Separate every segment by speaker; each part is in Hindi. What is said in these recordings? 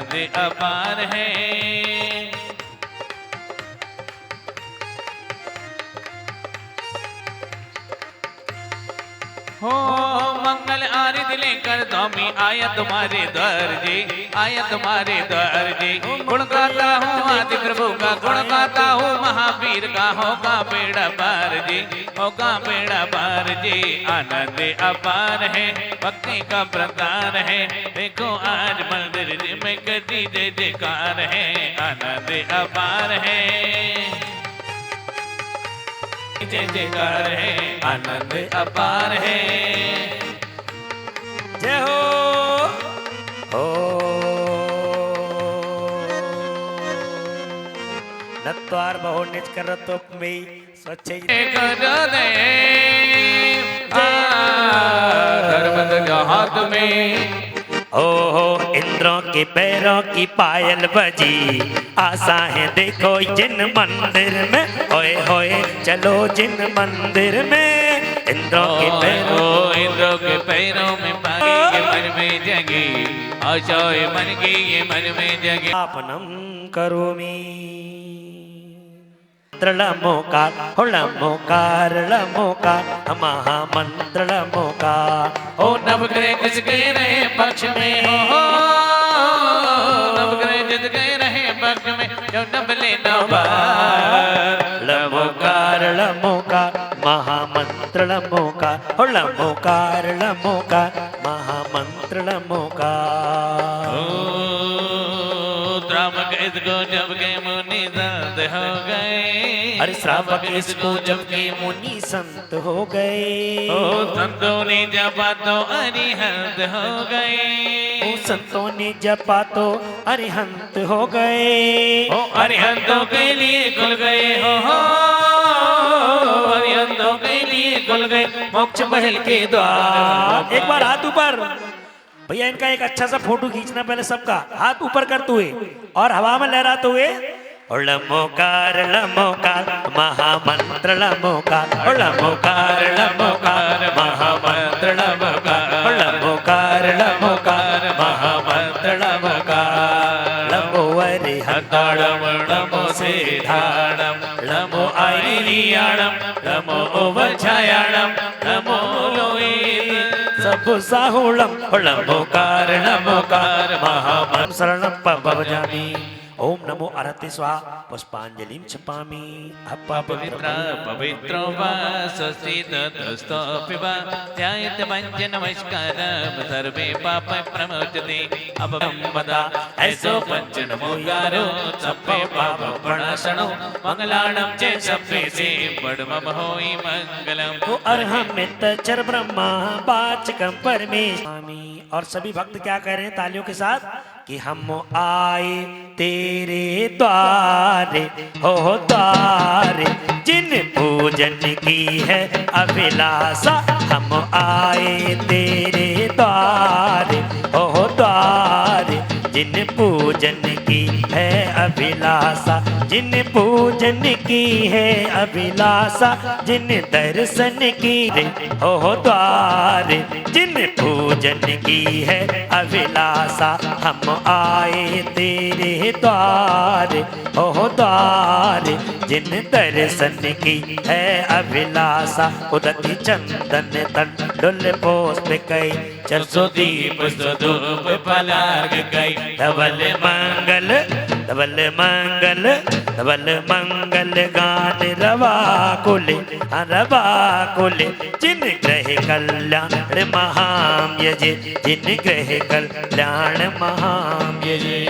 Speaker 1: आनंद अपार है। हो मंगल आरती लेकर स्वामी आया तुम्हारे द्वार जी, आया तुम्हारे द्वार जी। गुण गाता हूँ आदि प्रभु का, गुण गाता हूँ महावीर का, होगा बेड़ा पार जी, होगा बेड़ा पार जी। आनंद अपार है, भक्ति का प्रतार है, देखो आज मंदिर में कटी जय जयकार है। आनंद अपार है, जय जयकार है, आनंद अपार है।
Speaker 2: जय हो नत्वार बहु निज करतो में स्वच्छ
Speaker 1: करो दे धर्म हाथ में।
Speaker 2: हो इंद्रों के पैरों की पायल बजी, आशा है देखो जिन मंदिर में, होए होए चलो जिन मंदिर में। इंद्रों के पैरों
Speaker 1: में पाई ये मन में जगी, आशाएं मन की ये मन में जगी।
Speaker 2: आपनम करोमि मंत्रलमोकार हो लमोकार लमोकार महामंत्र लमोकार।
Speaker 1: ओ नवग्रह जिसके रहे पक्ष में, हो नवग्रह जिसके रहे पक्ष में, जो नबले नवार।
Speaker 2: लमोकार लमोकार महामंत्र लमोकार हो लमोकार लमोकार महामंत्र लमोकार।
Speaker 1: श्रावक इसको जब के मुनि संत हो गए,
Speaker 2: अरे श्रावक इसको जब के मुनि संत हो गए।
Speaker 1: ओ संतों ने जपा तो अरिहंत हो गए,
Speaker 2: ओ संतों ने जपा तो अरिहंत हो गए।
Speaker 1: ओ अरिहंतों के लिए खुल गए, हो अरिहंतों के लिए खुल गए मोक्ष महल के द्वार।
Speaker 2: एक बार हाथ ऊपर भैया, इनका एक अच्छा सा फोटो खींचना पहले सबका, हाथ ऊपर करते हुए और हवा में लहराते हुए। लमोकार लमोकार महामंत्र लमोकार, लमोकार लमोकार महामंत्र लमोकार, लमोकार लमोकार महामंत्र लमोकार। लमो अरिहंताणम लमो सेधाणम लमो आईरियाणम लमो ओवछायाणम लमो लोहित सब साहुलम लमोकार लमोकार महामंत्र शरणम भवजामि। ओम नमो अरहते स्वाहा पुष्पांजलिं क्षपामि।
Speaker 1: पवित्र पवित्रो वा स्वस्ति ततस्तोऽपि वा ध्यायेत् पंच नमस्कारं सर्वे पाप प्रमुच्यते। अभवं वदा ऐसो पंच नमोकारो सभ्ये पाप प्रणाशनो मंगलाणं च सभ्ये से बड़मम होई मंगलम।
Speaker 2: ओ अरहमित चर ब्रह्मा वाचकं परमेश्वरामि। और सभी भक्त क्या कह रहे हैं तालियों के साथ कि हम आए तेरे द्वारे हो द्वारे, जिन पूजन की है अभिलाषा। हम आए तेरे द्वारे हो द्वारे, जिन पूजन की है अभिलाषा, जिन पूजन की है अभिलाषा, जिन दर्शन की हो द्वारे, जिन पूजन की है अभिलाषा। हम आए तेरे द्वारे हो द्वारे, जिन दर्शन की है अभिलाषा। उदति चंदन तंडुल पुष्प कई, चरसो दीप स्वधूप पलाग गई। धवल मंगल धवल मंगल धवल मंगल गान रवा कुले रवा कुले। जिन ग्रह कल्याण महाम यजे, जिन ग्रह कल्याण महाम यजे।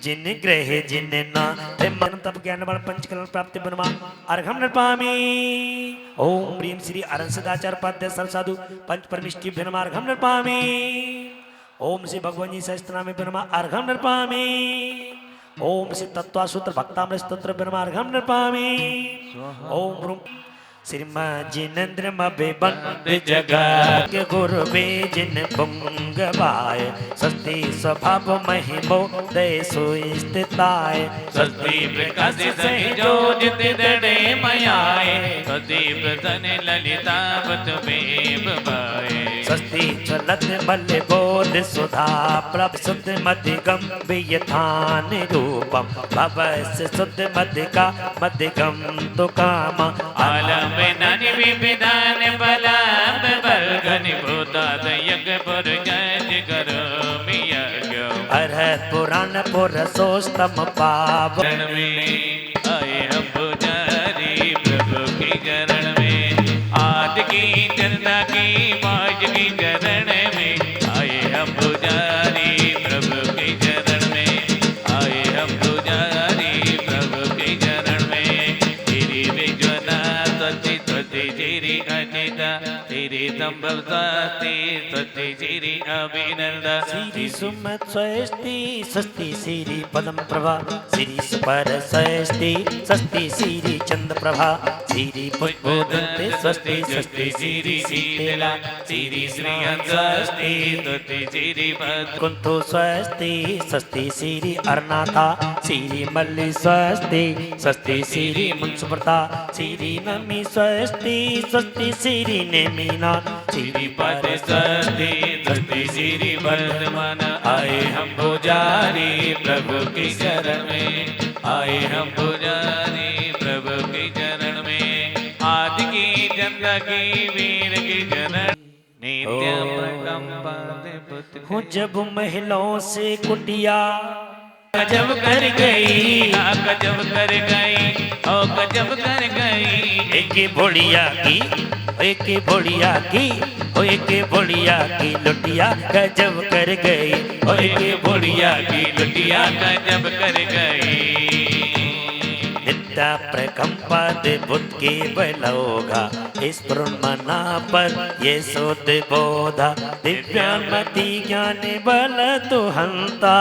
Speaker 2: जिन ग्रह जिन ना मन तब ज्ञान बल पंचकलन प्राप्ति बनमा अर्घम नृपामि। ओम ह्रीं श्री अरहं सदाचार पाद्य सर्वसाधु पंच परमिष्टिभ्यो नमः अर्घम नृपामि। ओम श्री भगवान जी सहस्त्रनाम ब्रह्मा अर्घम नृपामि। ओम श्री तत्वासूत्र भक्तामृत स्तोत्र ब्रह्मा अर्घम नृपामि। ओम रूम श्रीमजिनेन्द्र मभिबन जगत गुरु बेजिन पुंगवाय। स्वस्ति स्वभाव महिमो दय सुस्थिताय।
Speaker 1: स्वस्ति प्रकाश से जो जित दड़े मयाए, स्वस्ति प्रधन ललिता बत बेब पाए।
Speaker 2: स्वस्ति ज्वलत बल बोध सुधा प्रभ शुद्ध मध्य गंभीयथान रूपम भवस्य शुद्ध मध्य का मध्य गम तो काम
Speaker 1: आलम नानि विविधान बलाम बलगनि भूताद यज्ञ पुर जय करोमि यज्ञ
Speaker 2: अरहत पुराण पुरुषोत्तम पावन
Speaker 1: में आए हम पुजारी प्रभु के चरण में आदि की जनता की मौज की चरण में आए हम पुजारी प्रभु के चरण में आए हम पुजारी प्रभु के चरण में तेरी विज्वला सती सती तेरी अजिता तेरी संभवता सती तेरी अभिनंदा
Speaker 2: श्री सुमत स्वस्ति स्वस्ति श्री पदम प्रभा श्री सुपर स्वस्ति स्वस्ति श्री चंद्र प्रभा श्री पुष्पोदंते स्वस्ति स्वस्ति श्री शीतला
Speaker 1: श्री श्री स्वस्ति श्री पद
Speaker 2: कुंतो स्वस्ति स्वस्ति श्री अरनाथा श्री मल्ली स्वस्ति स्वस्ति श्री मुंसुप्रता श्री नमी स्वस्ति स्वस्ति श्री नेमीनाथ
Speaker 1: श्री पद स्वस्ति स्वस्ति श्री वर्धमान आए हम पुजारी प्रभु के चरण में आए हम पुजारी प्रभु के चरण में आदि की जनता की वीर की चरण नित्य प्रकंपा
Speaker 2: हूँ जब महिलाओं से कुटिया
Speaker 1: गजब कर गई गजब कर गई ओ गजब कर गई
Speaker 2: एक बोड़िया की एक बोड़िया की ओ एक बोड़िया की लुटिया गजब कर गई
Speaker 1: ओ एक बोड़िया की लुटिया गजब कर गई
Speaker 2: नित्य प्रकंपद बुद्ध के बलोगा इस मना पर ये सोद बोधा दिव्यामति ज्ञान बल तो हंता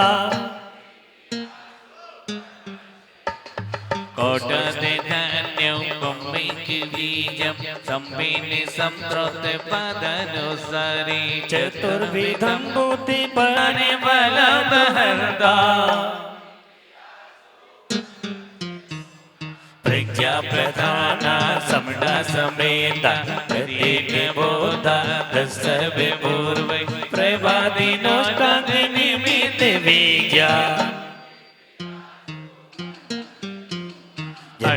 Speaker 1: कोटते धन्यं बीजम संबिनि संप्रत पदनुसारी
Speaker 2: चतुर्विधं बुद्धि बने
Speaker 1: बल बहरदा
Speaker 2: प्रज्ञा प्रधाना समणा समेता प्रत्येक बोधा दशव पूर्व प्रभादिनोष्टांग निमित्त विज्ञा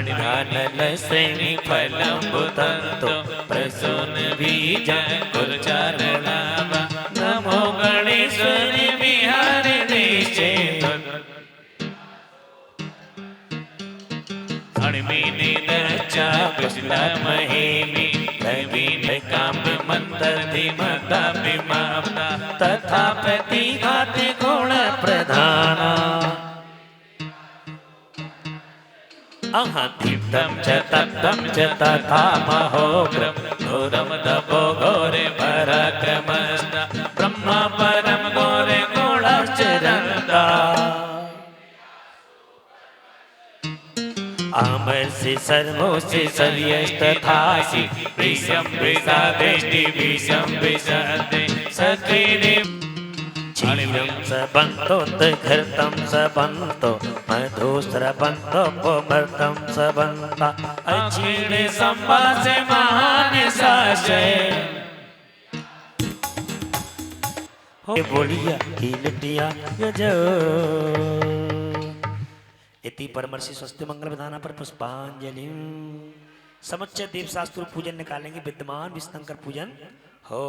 Speaker 2: ज्ञानलसेनि फलं बुधन्तो प्रसून बीजं गुरुचरणावा नमो गणेश्वरि विहारिणीशे अणिमिनि नचा कृष्ण महेमि नवीन काम मंत्र धीमता विमाप्ता तथा प्रतिघात गुण प्रधाना अहदीप्तं च तप्तं च तथा महोग्रं घोरं तपो घोरे पराक्रमस्ता ब्रह्मा परम घोरे गुणश्चरन्ता अमर से सर्वो से सर्यस्तथासि विषम विषादेष्टि विषम विषादे सत्रिने क्षीरं सबन्तोत घृतं सबन्तो मधुस्रबन्तो पुमर्तं सबन्ता अक्षीणे संवासे महान साशय हो बोलिया की लटिया गजो इति परमर्षि स्वस्ति मंगल विधाना पर पुष्पांजलि समुच्चय देव शास्त्र पूजन निकालेंगे विद्यमान विष्णुकर पूजन हो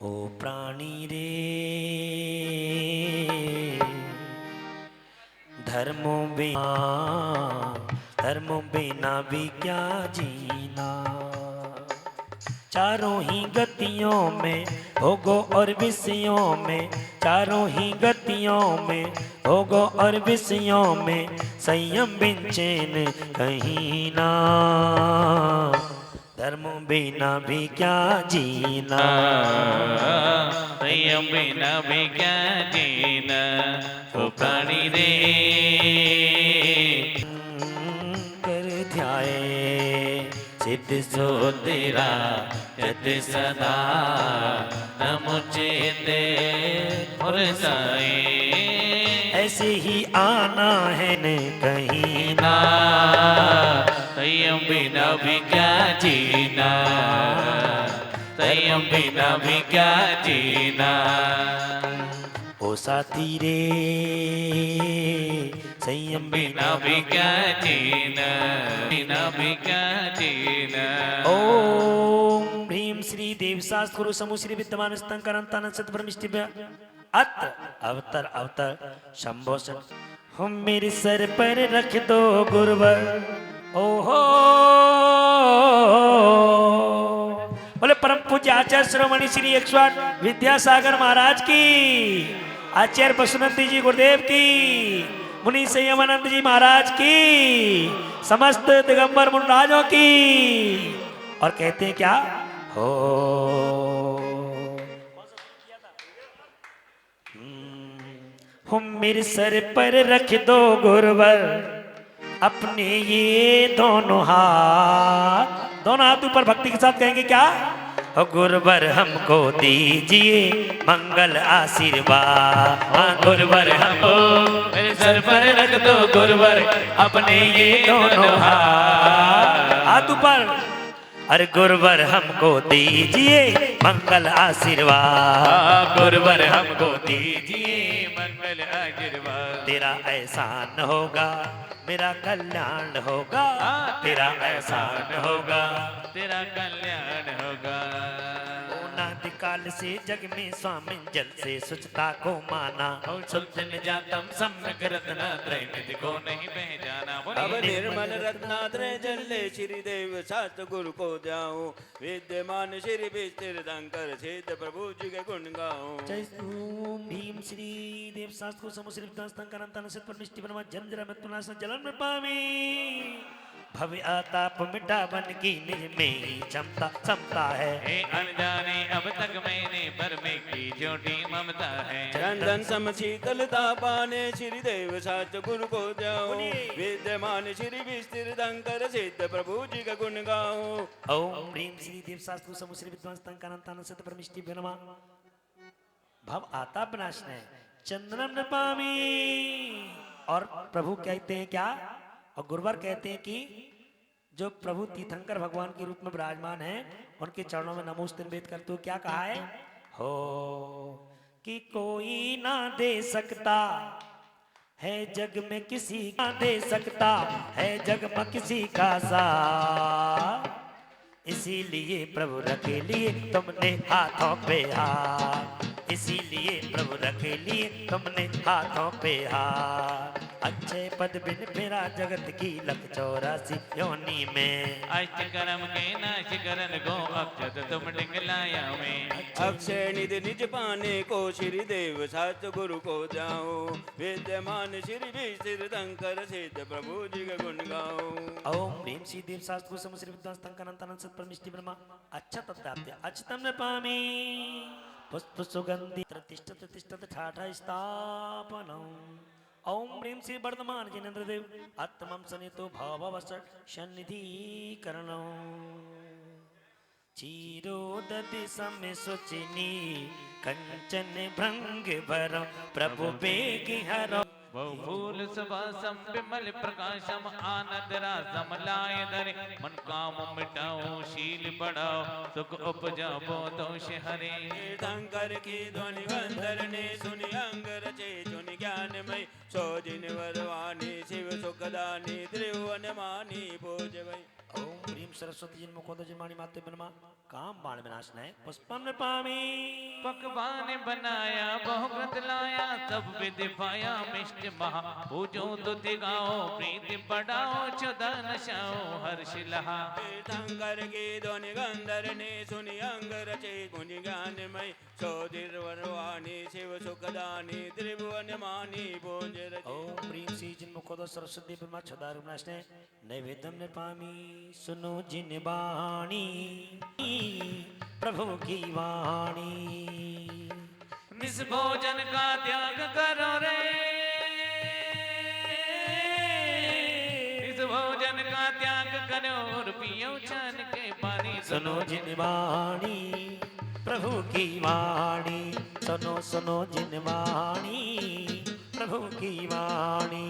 Speaker 2: ओ प्राणी रे धर्मों बिना भी क्या जीना चारों ही गतियों में भोगों और विषयों में चारों ही गतियों में भोगों और विषयों में संयम बिन चैन कहीं ना धर्म बिना भी क्या जीना
Speaker 1: संयम बिना भी क्या जीना ओ प्राणी रे
Speaker 2: कर ध्याए सिद्ध सो तेरा यत सदा नमुचेते और साए ऐसे ही आना है न कहीं ना
Speaker 1: संयम बिना भी क्या जीना संयम बिना भी क्या जीना।
Speaker 2: ओ साथी रे संयम
Speaker 1: बिना भी क्या जीना, बिना भी क्या जीना।
Speaker 2: ओम ह्रीं श्री देव शास्त्र गुरु समूह श्री विद्यमान स्तंकरंतन सतब्रह्मिष्टिभ्य अत्र अवतर अवतर शंभो हम मेरे सर पर रख दो गुरुवर। ओहो बोले परम पूज्य आचार्य शिरोमणि श्री 108 विद्यासागर महाराज की, आचार्य पशुनंदी जी गुरुदेव की, मुनि संयमानंद जी महाराज की, समस्त दिगंबर मुंडाजों की। और कहते हैं क्या हो हम मेरे सर पर रख दो गुरुवर अपने ये दोनों हाथ ऊपर भक्ति के साथ कहेंगे क्या हो गुरुवर हमको दीजिए मंगल आशीर्वाद। हाँ गुरुवर हमको
Speaker 1: मेरे सर पर रख दो गुरुवर अपने ये दोनों
Speaker 2: हाथ ऊपर। अरे गुरुवर हमको दीजिए मंगल आशीर्वाद।
Speaker 1: गुरुवर हमको दीजिए मंगल आशीर्वाद।
Speaker 2: तेरा एहसान होगा मेरा कल्याण होगा, तेरा एहसान होगा
Speaker 1: तेरा कल्याण होगा।
Speaker 2: नादि काल से जग में स्वामी जल से सुचता को माना।
Speaker 1: सुल्तन जातम सम्यक रत्न त्रैनिधि को नहीं पहचाना।
Speaker 3: अब निर्मल रत्नात्रय जल्ले श्री देव शास्त्र गुरु को जाऊं, विद्यमान श्री विस्तीर शंकर सिद्ध प्रभु जी के गुण गाऊं।
Speaker 2: जय ओम भीम श्री देव शास्त्र को समुश्री विद्वांस्तंकरंतन सत परमिष्टि ब्रह्म जन्म जरा मृत्युनाश जलन में पामी। भव्य आताप मिटा बन की निज में क्षमता समता है।
Speaker 1: हे अनजाने अब तक मैंने पर में की छोटी ममता है।
Speaker 3: चंदन सम शीतलता पाने श्री देव शास्त्र गुरु को जाऊं, विद्यमान श्री विस्तीर शंकर सिद्ध प्रभु जी का गुण गाऊं।
Speaker 2: ओम ह्रीं श्री देव शास्त्र को समुश्री विद्वांस्तंकरंतन सत परमिष्टि ब्रह्म भव आताप नाशने चंदनम न पामी। और प्रभु कहते हैं क्या और गुरुवर कहते हैं कि जो प्रभु तीर्थंकर भगवान के रूप में विराजमान हैं उनके चरणों में नमोस्तुते वेद करते हो क्या कहा है हो कि कोई ना दे सकता है जग में किसी का दे सकता है जग में किसी का साथ। इसीलिए प्रभु रखे लिए तुमने हाथों पे हाथ, इसीलिए प्रभु रखे लिए तुमने हाथों पे हाथ। अच्छे पद बिन फिरा जगत की लख 84 योनि में।
Speaker 1: अष्ट कर्म के नाश करन को अक्षत तुम डिंगलाया में।
Speaker 3: अक्षय निधि निज पाने को श्री देव शास्त्र गुरु को जाऊं, विद्यमान श्री विस्तीर शंकर सिद्ध प्रभु जी का गुण गाऊं।
Speaker 2: ओम ह्रीं श्री देव शास्त्र को समुश्री विद्वांस्तंकरंतन सत परमिष्टि ब्रह्म अच्छतप्राप्य अच्युतम न पामी। पुष्प सुगंधि प्रतिष्ठित तिष्ठित ठाठा स्थापनम्। ओम ह्रीं श्री वर्धमान जिनेन्द्र देव आत्मम सनितो भाववश सन्निधि करणो। चीरोदधि सम सुचिनी कंचन भृंग भरम प्रभु बेगी हरो।
Speaker 1: बहुफूल सवासम विमल प्रकाशम आनंद रासम लाय धरे। मन काम मिटाओ शील बढ़ाओ सुख उपजाओ दोष हरे।
Speaker 3: शंकर की ध्वनि वंदर ने सुनि अंग रचे चुनि ज्ञानमय, सो जिन वरवाणी शिव सुखदानी त्रिभुवन मानी पूज वै।
Speaker 2: ओम ह्रीं सरस्वती जिन मुखोद जिनमाणी माते ब्रह्मा काम बाण विनाशनाय पुष्पम न पामी।
Speaker 1: पकवान बनाया बहुकृत लाया सब विधि पाया मिष्ट महा। पूजो तुति गाओ प्रीति बढ़ाओ क्षुधा नशाओ हर्ष लहा।
Speaker 3: शंकर की ध्वनि गंधर ने सुनि अंग रचे गुनि ज्ञानमय, सो वरवाणी शिव सुखदानी त्रिभुवन मानी पूज रचे।
Speaker 2: ओम ह्रीं श्री जिन मुखोद सरस्वती ब्रह्मा छदार विनाशनाय नैवेद्यम न पामी। सुनो जिन वाणी प्रभु की वाणी।
Speaker 1: निस भोजन का त्याग करो रे। निस भोजन का त्याग करो और पियो छान के पानी।
Speaker 2: सुनो जिन वाणी प्रभु की वाणी। सुनो सुनो जिन वाणी प्रभु की वाणी।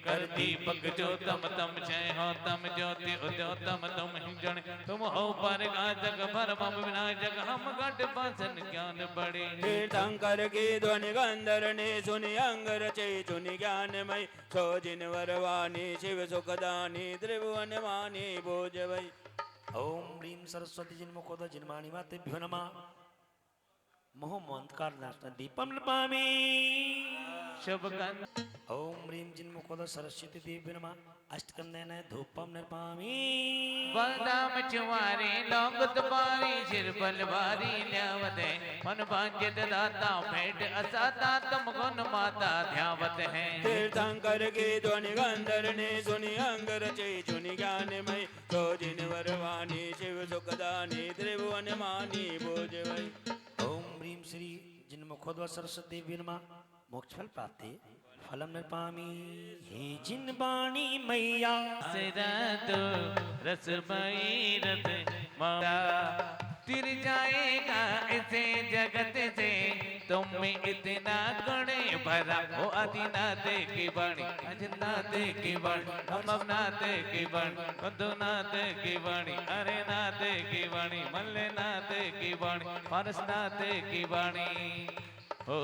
Speaker 1: कर दीपक जो तम तम जय हो तम ज्योति उद्योतम तुम ही जन तुम हो पर का जग भर मम विनायक हम घट बसन ज्ञान बड़े
Speaker 3: तीर्थंकर की ध्वनि गंधर ने सुनि अंग रचे चुनि ज्ञानमय सो जिन वरवाणी शिव सुखदानी त्रिभुवन मानी बोझ वै
Speaker 2: ओम ह्रीं सरस्वती जिन्मुखोद जिन्माणि मातेभ्यो नमः मोहमंतकार दीपम नमामि
Speaker 1: शुभ गंध
Speaker 2: ओम ह्रीं जिन्मुखोद सरस्वती देव्यो नमः अष्टकंदेन धूपम नमामि
Speaker 1: बलदाम चुमारी लोगत बारी सिर बलवारी ल्यावत है मन भांजित दाता भेंट असाता तुम गुण माता ध्यावत है
Speaker 3: तीर्थंकर की ध्वनि गंधर ने सुनि अंग रचे चुनि ज्ञानमय सो जिन वरवाणी शिव सुखदानी त्रिभुवन मानी बोझ वै
Speaker 2: ओम ह्रीं श्री जिन्मुखोद सरस्वती देव्यो नमः मोक्ष फल प्राप्ति फलम नृपामि हे जिनवाणी मैया
Speaker 1: सिरा तो रसमयी रथ माता तिर जाएगा इसे जगत से तुम में इतना गुण भरा हो आदिनाथ की वाणी अजनाथ की वाणी हम नाथ की वाणी कुंदनाथ की वाणी अरे नाथ की वाणी मल्लनाथ की वाणी पारसनाथ की वाणी हो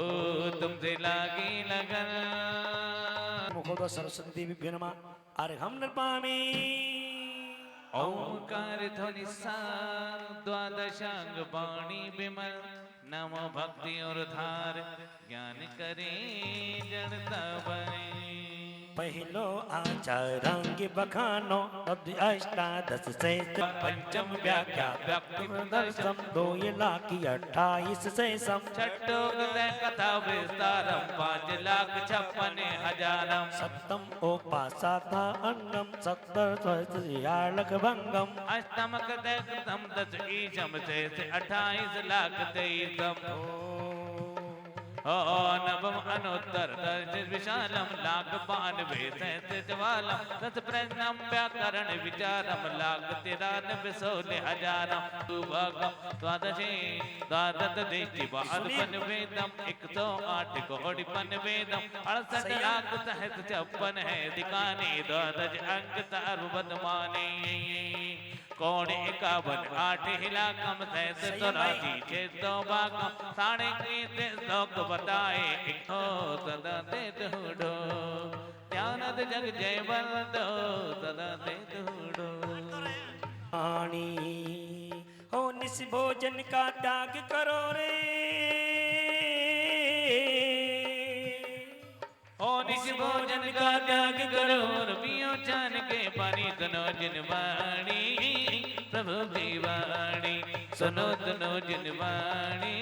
Speaker 1: तुमसे लागी लगन
Speaker 2: मुखोद सरस्वती देवी नमः अर्घम नृपामि
Speaker 1: ओंकार ध्वनि सार द्वादशांग वाणी विमल नमो भक्ति और धार ज्ञान करे जड़ता बने
Speaker 2: पहलो आचारांग बखानो अष्टादश से पंचम व्याख्या दर्शम 2 लाख 28 से सम
Speaker 1: छठो कथा विस्तारम 5,56,000
Speaker 2: सप्तम उपासाथा अन्नम सप्तर्षयालक भंगम
Speaker 1: अष्टम कथम 10 ईशम से 28 लाख 23 नवम अनुत्तर विशालम लाख 92 ज्वालम दस प्रश्नम व्याकरण विचारम लाख 93 16,000 द्वादशे द्वादश देशिवान वेदम 108 कोटि पन वेदम 68 लाख 56 है दिकाने द्वादश अंक सर्वद माने कौन 51 8 हिलाकम 83 600 भागम 3.5 लोक बताए एक हो सदा दे ढूंढो ज्ञानद जग जय बल दो सदा दे ढूंढो
Speaker 2: आनी हो निस भोजन का त्याग करो रे
Speaker 1: ओ निज भोजन का त्याग करो और पियो जान के पानी तनो जिन वाणी प्रभु की वाणी सुनो तनो जिन वाणी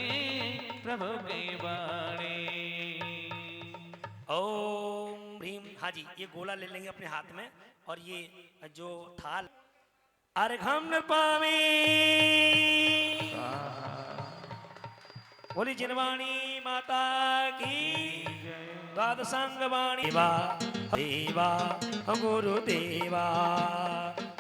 Speaker 1: प्रभु की वाणी
Speaker 2: ओम भीम हाँ जी ये गोला ले लेंगे अपने हाथ में और ये जो थाल अर्घम नृपामि बोली जिनवाणी माता की द्वादशांग वाणी देवा देवा गुरुदेवा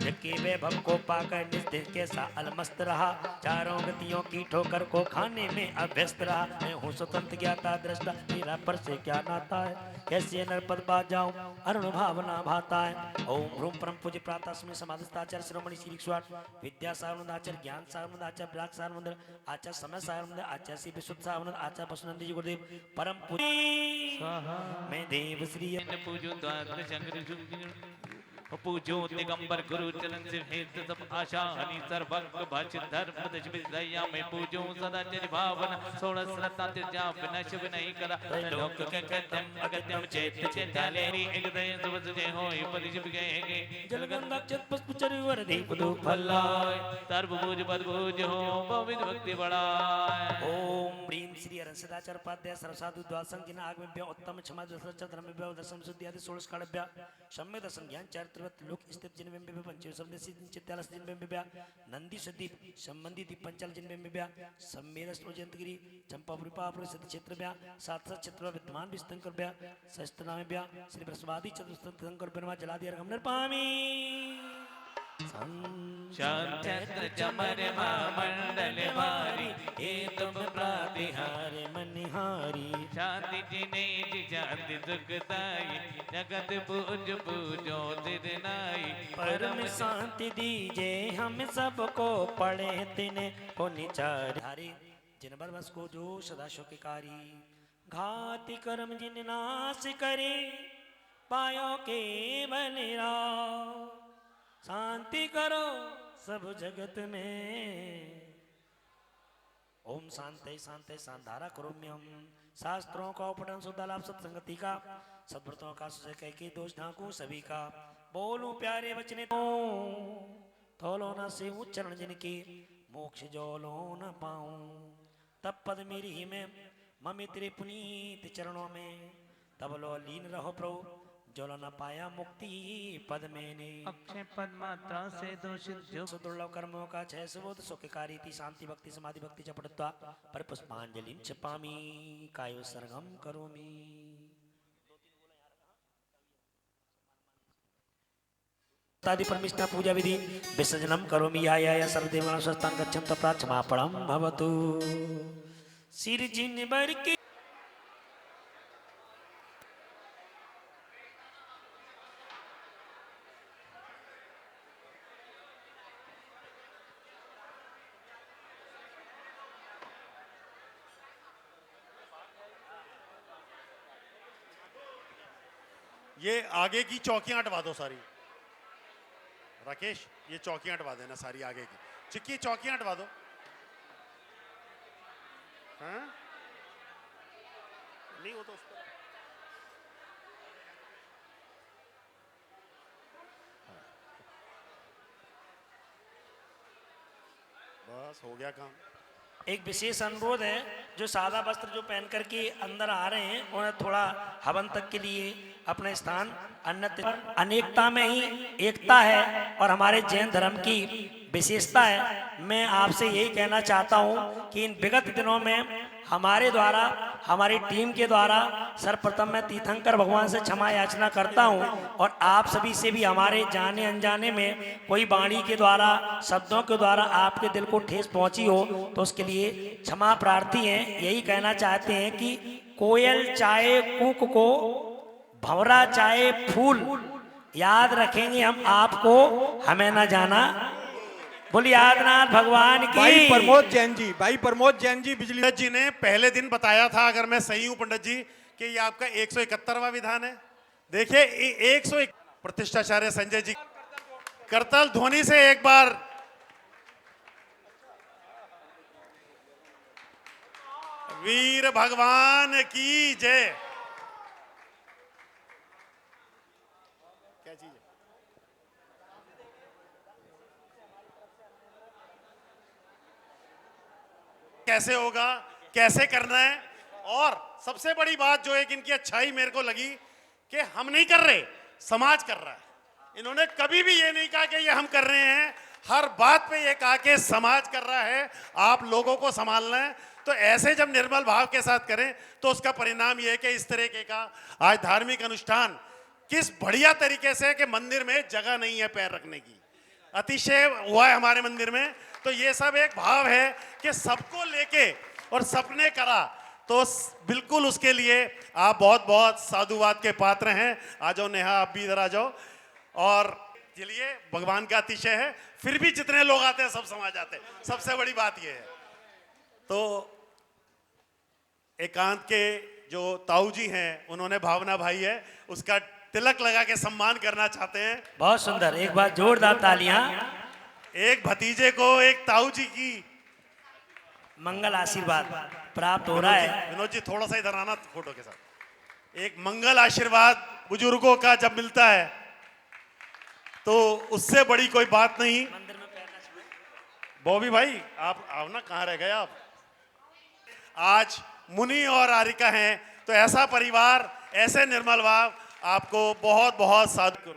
Speaker 2: जबकि वैभव को पाकर निस्तिर कैसा अलमस्त रहा चारों गतियों की ठोकर को खाने में अभ्यस्त रहा मैं हूँ स्वतंत्र ज्ञाता दृष्टा मेरा पर से क्या नाता है कैसे नरपद पा जाऊं अरुण भावना भाता है ओम ह्रूम परम पूज्य प्रातस्मय समाधिस्ताचार्य शिरोमणि श्री विश्वास विद्या सारवंदाचार्य ज्ञान सारवंदाचार्य ब्राक सारवंद आचार्य समय सारवंद आचार्य श्री विशुद्ध सारवंद आचार्य बसुनंद जी गुरुदेव परम पूज्य मैं देव श्री
Speaker 1: पूजो द्वादश शंकर पूजो दिगंबर गुरु चरण से हेत सब आशा हनि सर्वज्ञ भाष्य धर्म दश विद्या में पूजो सदा चर भावना 16 श्रद्धा जाप नश नहीं करा लोक के कदम अगत्यम चेत चेताले एक दय सुबह जय होय परिजिब गए
Speaker 2: जलगंगा चत पुष्प चरवर दीप दो
Speaker 1: फलाय सर्वभुज पदभुज हो पवित्र भक्ति बढ़ाए
Speaker 2: ओम ह्रीम श्री हरण सदाचार्य पाद्य सर्वसाधु द्वासं जिन आगम्य उत्तम क्षमा दशरथ धर्मभ्य दशम शुद्धि आदि 16 कालभ्य सम्य दशम ज्ञान चरित्र लोक स्थित जिन में पंचम शब्दसी चित्तालस जिन में नंदी सदीप संबंधी दीप पंचाल जिन में सम्मेरस जयंतगिरी चंपा पुरीपापुर सिद्ध क्षेत्र सात क्षेत्र विद्यमान विस्तंकर शस्त्र नाम श्री बृहस्पति चतुर्थ शंकर ब्रह्मा जलादि अर्घम नृपामि
Speaker 1: चक्र चमर मंडल भारी, हे तुम प्रतिहार
Speaker 2: हारे मनिहारी।
Speaker 1: शांति जिने जी शांति सुखदाई, जगत पूज पूजो तिरनाई।
Speaker 2: परम शांति दीजे हम सबको, पढ़े तिने को निचारे। हरे जिन बर बस को जो सदा शोककारी, घाति कर्म जिन नाश करे, पायो केवल राव। शांति करो सब जगत में, ओम शांति शांति शांतारा करोम्यम। शास्त्रों का पठन शुद्ध लाभ सत्संगति का, सद्व्रतों का सुजय कह के दोष ढांकू सभी का। बोलूं प्यारे बचने थोलो न से उच्चरण जिनके, मोक्ष जोलो न पाऊं। तब पद मेरी ही में मम्मी तेरे पुनीत चरणों में, तब लो लीन रहो प्रभु, जोलो न पाया मुक्ति पद मैंने।
Speaker 1: अक्षय पद मात्रा से दूषित जो
Speaker 2: दुर्लभ कर्मों का छह सुबोध सुखकारी थी, शांति भक्ति समाधि भक्ति च पठित्वा पर पुष्पांजलि च पामी, कायो सर्गम करोमि। तादि परमिष्ठा पूजा विधि विसर्जनम करोमि, या सर्वदेवानां स्वस्तां गच्छन्तु प्रार्थनापणं भवतु। सिर जिन बर के
Speaker 4: ये आगे की चौकियां हटवा दो सारी। राकेश ये चौकियां हटवा देना सारी आगे की। चिक्की चौकियां हटवा दो। हाँ? नहीं हो तो उस पर। बस हो गया काम।
Speaker 2: एक विशेष अनुरोध है, जो सादा वस्त्र जो पहन करके अंदर आ रहे हैं, उन्हें थोड़ा हवन तक के लिए अपना स्थान, अन्यत्र अनेकता में ही एकता है और हमारे जैन धर्म की विशेषता है। मैं आपसे यही कहना चाहता हूं कि इन विगत दिनों में हमारे द्वारा, हमारी टीम के द्वारा सर्वप्रथम मैं तीर्थंकर भगवान से क्षमा याचना करता हूं, और आप सभी से भी हमारे जाने अनजाने में कोई वाणी के द्वारा, शब्दों के द्वारा आपके दिल को ठेस पहुंची हो तो उसके लिए क्षमा प्रार्थी हैं। यही कहना चाहते हैं कि कोयल चाहे कूक को, भंवरा चाहे फूल, याद रखेंगे हम आपको, हमें ना जाना। बोलिए आदिनाथ भगवान की।
Speaker 4: भाई प्रमोद जैन जी बिजली जी ने पहले दिन बताया था, अगर मैं सही हूं पंडित जी, कि ये आपका 171वां विधान है। देखिए 101 प्रतिष्ठाचार्य संजय जी करताल ध्वनि से एक बार वीर भगवान की जय। क्या चीज है? कैसे होगा, कैसे करना है, और सबसे बड़ी बात जो एक इनकी अच्छाई मेरे को लगी कि हम नहीं कर रहे, समाज कर रहा है। इन्होंने कभी भी ये नहीं कहा कि ये हम कर रहे हैं, हर बात पे ये कहा कि समाज कर रहा है, आप लोगों को संभालना है। तो ऐसे जब निर्मल भाव के साथ करें तो उसका परिणाम ये है कि इस तरीके का आज धार्मिक अनुष्ठान किस बढ़िया तरीके से, कि मंदिर में जगह नहीं है पैर रखने की, अतिशय हुआ है हमारे मंदिर में। तो ये सब एक भाव है कि सबको लेके और सबने करा, तो बिल्कुल उसके लिए आप बहुत बहुत साधुवाद के पात्र हैं। आ जाओ नेहा, आप भी इधर आ जाओ। और चलिए, भगवान का अतिशय है, फिर भी जितने लोग आते हैं सब समझ आते हैं, सबसे बड़ी बात ये है। तो एकांत के जो ताऊ जी हैं, उन्होंने भावना भाई है, उसका तिलक लगा के सम्मान करना चाहते हैं।
Speaker 2: बहुत सुंदर, एक बार जोरदार तालियां।
Speaker 4: एक भतीजे को एक ताऊ जी की
Speaker 2: मंगल आशीर्वाद प्राप्त हो रहा है।
Speaker 4: विनोद जी थोड़ा सा इधर आना फोटो के साथ। एक मंगल आशीर्वाद बुजुर्गों का जब मिलता है तो उससे बड़ी कोई बात नहीं। बॉबी भाई आप आओ ना, कहाँ रह गए आप? आज मुनि और आरिका हैं, तो ऐसा परिवार, ऐसे निर्मल भाव, आपको बहुत बहुत साधु।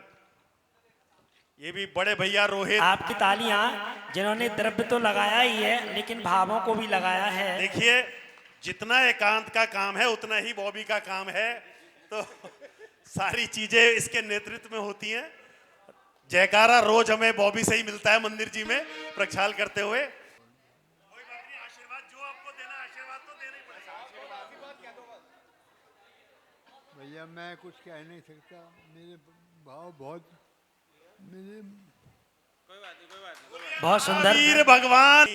Speaker 4: ये भी बड़े भैया रोहित,
Speaker 2: आपकी तालियां, जिन्होंने द्रव्य तो लगाया ही है लेकिन भावों को भी लगाया है।
Speaker 4: देखिए जितना एकांत का काम है उतना ही बॉबी का काम है, तो सारी चीजें इसके नेतृत्व में होती हैं। जयकारा रोज हमें बॉबी से ही मिलता है मंदिर जी में प्रक्षाल करते हुए। कोई बात नहीं, आशीर्वाद जो आपको देना है, आशीर्वाद तो देना ही पड़ेगा।
Speaker 5: भैया मैं कुछ कह नहीं सकता, मेरे भाव बहुत मेरे
Speaker 2: बहुत सुंदर।
Speaker 4: वीर भगवान,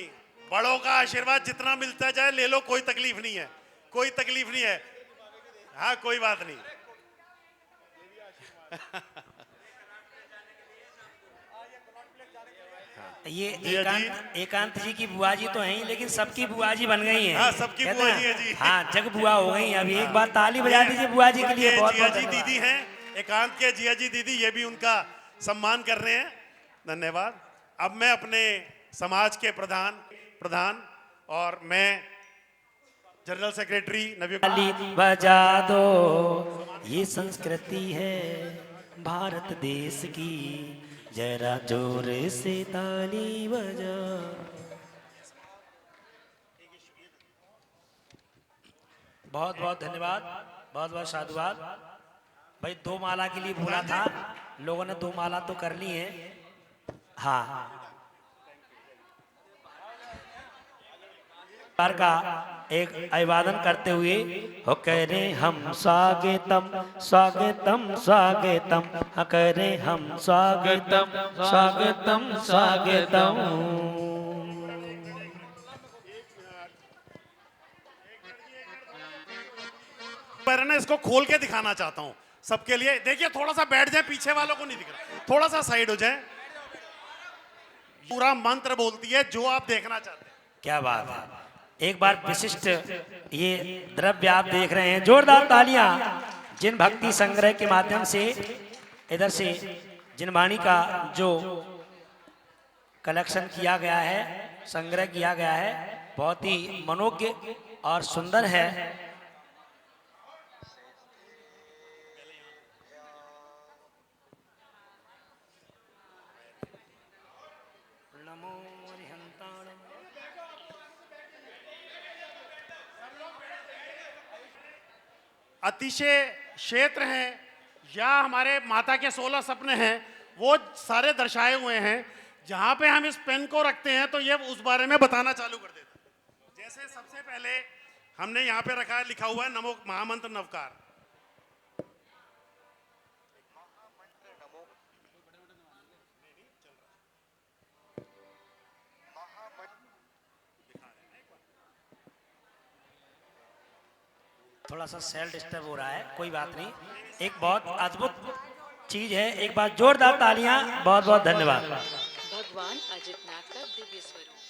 Speaker 4: बड़ों का आशीर्वाद जितना मिलता जाए ले लो, कोई तकलीफ नहीं है, कोई तकलीफ नहीं है। हाँ कोई बात नहीं।
Speaker 2: ये
Speaker 4: जी,
Speaker 2: एकांत जी की बुआ जी तो हैं ही, लेकिन सबकी बुआ जी बन गई हैं।
Speaker 4: हाँ, सबकी
Speaker 2: कहते
Speaker 4: बुआ
Speaker 2: हैं,
Speaker 4: जी है जी।
Speaker 2: हाँ जग बुआ हो गई हैं। अभी एक बार ताली बजा दीजिए बुआ जी के लिए।
Speaker 4: ये
Speaker 2: बहुत
Speaker 4: जिया
Speaker 2: बहुत
Speaker 4: जी
Speaker 2: धन्यवाद।
Speaker 4: दीदी हैं, एकांत के जिया जी दीदी, ये भी उनका सम्मान कर रहे हैं, धन्यवाद। अब मैं अपने समाज के प्रधान और मैं जनरल सेक्रेटरी नवी
Speaker 2: ताली बजा दो, ये संस्कृति है भारत देश की, जरा जोर से ताली बजा। बहुत बहुत धन्यवाद, बहुत बहुत साधुवाद। भाई 2 माला के लिए बोला था, लोगों ने 2 माला तो कर ली है। हाँ का एक अभिवादन करते हुए हो कह रहे हम स्वागतम स्वागतम स्वागतम, कह रहे हम स्वागतम स्वागतम स्वागतम।
Speaker 4: मैं इसको खोल के दिखाना चाहता हूं सबके लिए। देखिए थोड़ा सा बैठ जाए, पीछे वालों को नहीं दिख रहा, थोड़ा सा साइड हो जाए। पूरा मंत्र बोलती है जो आप देखना चाहते हैं।
Speaker 2: क्या बात है। एक बार विशिष्ट ये द्रव्य आप देख रहे हैं, जोरदार तालियां जिन भक्ति संग्रह के माध्यम से इधर से जिनवाणी का जो कलेक्शन किया गया है, संग्रह किया गया है, बहुत ही मनोज्ञ और सुंदर है।
Speaker 4: अतिशय क्षेत्र हैं या हमारे माता के 16 सपने हैं, वो सारे दर्शाए हुए हैं। जहां पे हम इस पेन को रखते हैं तो ये उस बारे में बताना चालू कर देता है। जैसे सबसे पहले हमने यहाँ पे रखा है, लिखा हुआ है नमो महामंत्र नवकार।
Speaker 2: थोड़ा सा सेल डिस्टर्ब हो रहा है, कोई बात नहीं। एक बहुत अद्भुत चीज है, एक बार जोरदार तालियां। बहुत बहुत धन्यवाद।
Speaker 6: भगवान अजितनाथ का दिव्य स्वरूप।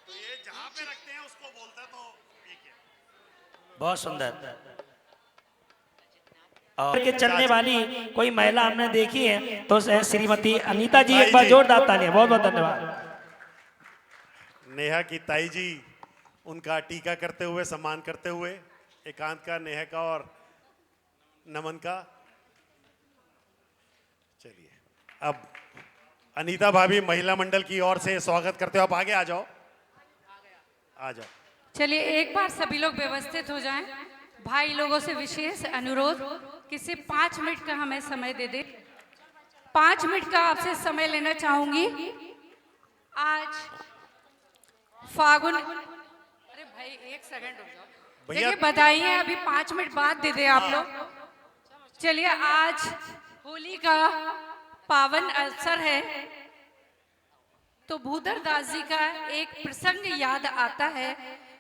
Speaker 4: तो ये जहां पे रखते हैं उसको बोलता है, तो ठीक है।
Speaker 2: बहुत सुंदर। और के चलने वाली कोई महिला हमने देखी है तो श्रीमती अनीता जी, एक बार जोरदार तालियां। बहुत बहुत धन्यवाद।
Speaker 4: नेहा की ताई जी, उनका टीका करते हुए, सम्मान करते हुए, एकांत का, नेहा का और नमन का। चलिए अब अनीता भाभी महिला मंडल की ओर से स्वागत करते हो, आप आगे आ जाओ, आ जाओ।
Speaker 7: चलिए एक बार सभी लोग व्यवस्थित हो जाएं। भाई लोगों से विशेष अनुरोध कि सिर्फ 5 मिनट का हमें समय दे दे। 5 मिनट का आपसे समय लेना चाहूंगी। आज फागुन, अरे भाई 1 सेकंड रुक जाओ।
Speaker 4: भैया
Speaker 7: देखिए बधाइयाँ अभी 5 मिनट बाद दे दे आप लोग। चलिए आज होली का पावन अवसर है तो भूधर दास जी का एक प्रसंग याद आता है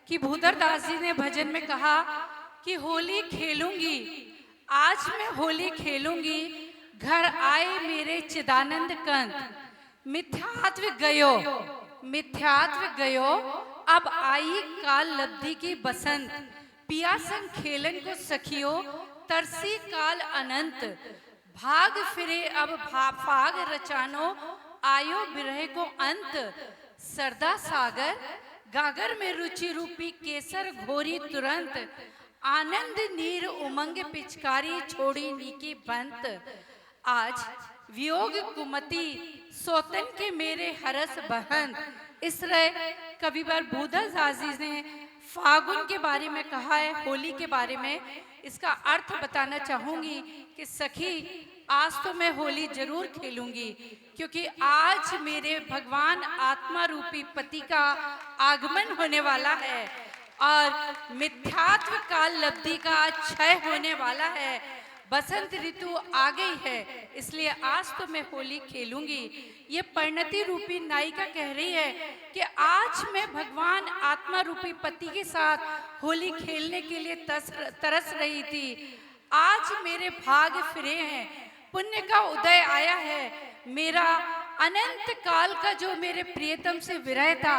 Speaker 7: कि भूधर दास जी ने भजन में कहा कि होली खेलूंगी, आज मैं होली खेलूंगी, घर आए मेरे चिदानंद कंत, मिथ्यात्व गयो, अब आई काल लब्धि की बसंत, पिया संग खेलन को सखियो, तरसी काल अनंत, भाग फिरे अब फाग रचानो, आयो बिरह को अंत, सरदा सागर गागर में रुचि रूपी केसर घोरी तुरंत, आनंद नीर उमंग पिचकारी छोड़ी नीकी बंत, आज वियोग कुमति सोतन के मेरे हरस बहन। इस तरह कविवर भूधर दास जी ने फागुन के बारे में कहा है, होली के बारे में इसका अर्थ बताना चाहूंगी कि सखी आज तो मैं होली जरूर खेलूंगी, क्योंकि आज मेरे भगवान आत्मा रूपी पति का आगमन होने वाला है और मिथ्यात्व काल लब्धि का क्षय होने वाला है। बसंत ऋतु आ गई है, इसलिए आज तो मैं होली खेलूंगी। ये परिणति रूपी नायिका कह रही है कि आज मैं भगवान आत्मा रूपी पति के साथ होली खेलने के लिए तरस रही थी। आज मेरे भाग फिरे हैं, पुण्य का उदय आया है। मेरा अनंत काल का जो मेरे प्रियतम से विरह था,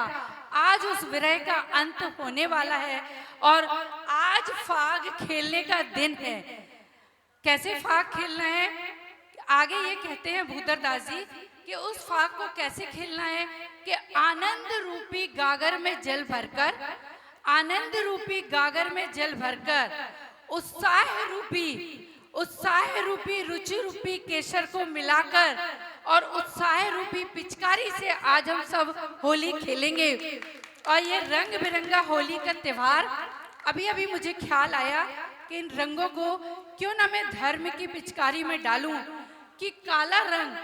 Speaker 7: आज उस विरह का अंत होने वाला है और आज फाग खेलने का दिन है। कैसे फाग खेलना है, आगे ये कहते हैं भूधरदास जी कि उस फाग को कैसे खेलना है कि आनंद रूपी गागर में जल भरकर, आनंद रूपी गागर में जल भरकर उत्साह रूपी रुचि रूपी केसर को मिलाकर और उत्साह रूपी पिचकारी से आज हम सब होली खेलेंगे। और ये रंग बिरंगा होली का त्योहार, अभी अभी मुझे ख्याल आया कि इन रंगों को क्यों ना मैं धर्म की पिचकारी में डालूं कि काला रंग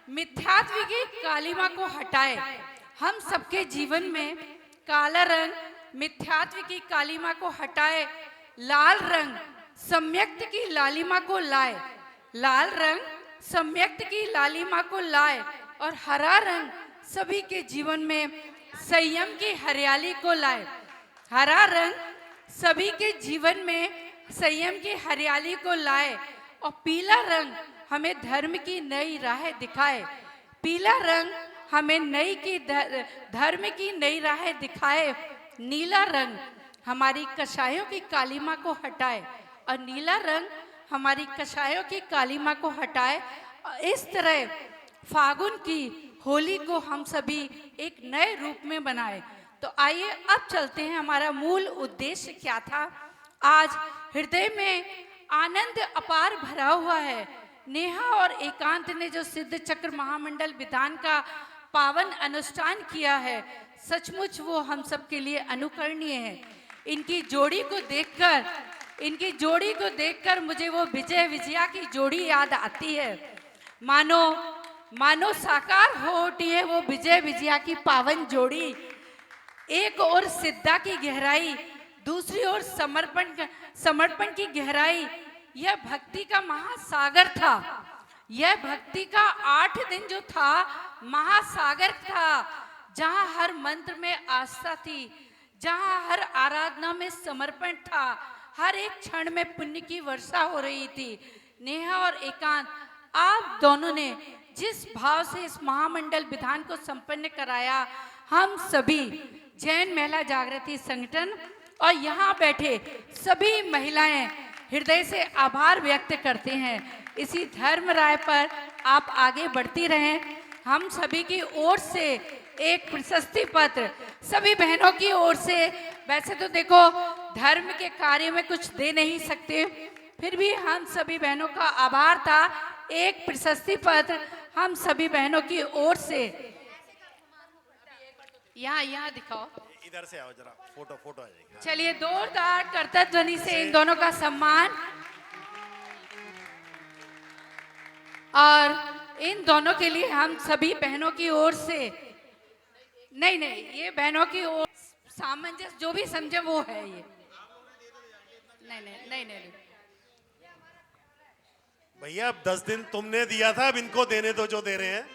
Speaker 7: मिथ्यात्व की कालिमा को हटाए। हम सबके जीवन में काला रंग मिथ्यात्व की कालिमा को हटाए, लाल रंग सम्यक्त की लालिमा को लाए, लाल रंग सम्यक्त की लालिमा को लाए और हरा रंग सभी के जीवन में संयम की हरियाली को लाए। हरा रंग सभी के जीवन में संयम की हरियाली को लाए और पीला रंग हमें धर्म की नई राह दिखाए। पीला रंग हमें धर्म की नई राह दिखाए। नीला रंग हमारी कषायों की कालिमा को हटाए और नीला रंग हमारी कषायों की कालिमा को हटाए। और इस तरह फागुन की होली को हम सभी एक नए रूप में बनाए। तो आइए अब चलते हैं, हमारा मूल उद्देश्य क्या था। आज हृदय में आनंद अपार भरा हुआ है। नेहा और एकांत ने जो सिद्ध चक्र महामंडल विधान का पावन अनुष्ठान किया है, सचमुच वो हम सब के लिए अनुकरणीय है। इनकी जोड़ी को देखकर मुझे वो विजय विजया की जोड़ी याद आती है। मानो साकार हो उठी है वो विजय विजया की पावन जोड़ी। एक ओर सिद्धा की गहराई, दूसरी ओर समर्पण की गहराई। यह भक्ति का महासागर था। यह भक्ति का 8 दिन जो था महासागर था, जहां हर मंत्र में आस्था थी, जहां हर आराधना में समर्पण था, हर एक क्षण में पुण्य की वर्षा हो रही थी। नेहा और एकांत, आप दोनों ने जिस भाव से इस महामंडल विधान को संपन्न कराया, हम सभी जैन महिला जागृति संगठन और यहाँ बैठे सभी महिलाएं हृदय से आभार व्यक्त करते हैं। इसी धर्म राय पर आप आगे बढ़ती रहें। हम सभी की ओर से एक प्रशस्ति पत्र सभी बहनों की ओर से, वैसे तो देखो धर्म के कार्य में कुछ दे नहीं सकते, फिर भी हम सभी बहनों का आभार था। एक प्रशस्ति पत्र हम सभी बहनों की ओर से, यहाँ दिखाओ,
Speaker 4: इधर से आओ जरा, फोटो आ जाएगी।
Speaker 7: चलिए जोरदार करतब ध्वनि से इन दोनों का सम्मान। और इन दोनों के लिए हम सभी बहनों की ओर से, नहीं ये बहनों की ओर सामंजस्य जो भी समझे वो है ये। नहीं
Speaker 4: भैया, अब 10 दिन तुमने दिया था, अब इनको देने दो जो दे रहे हैं।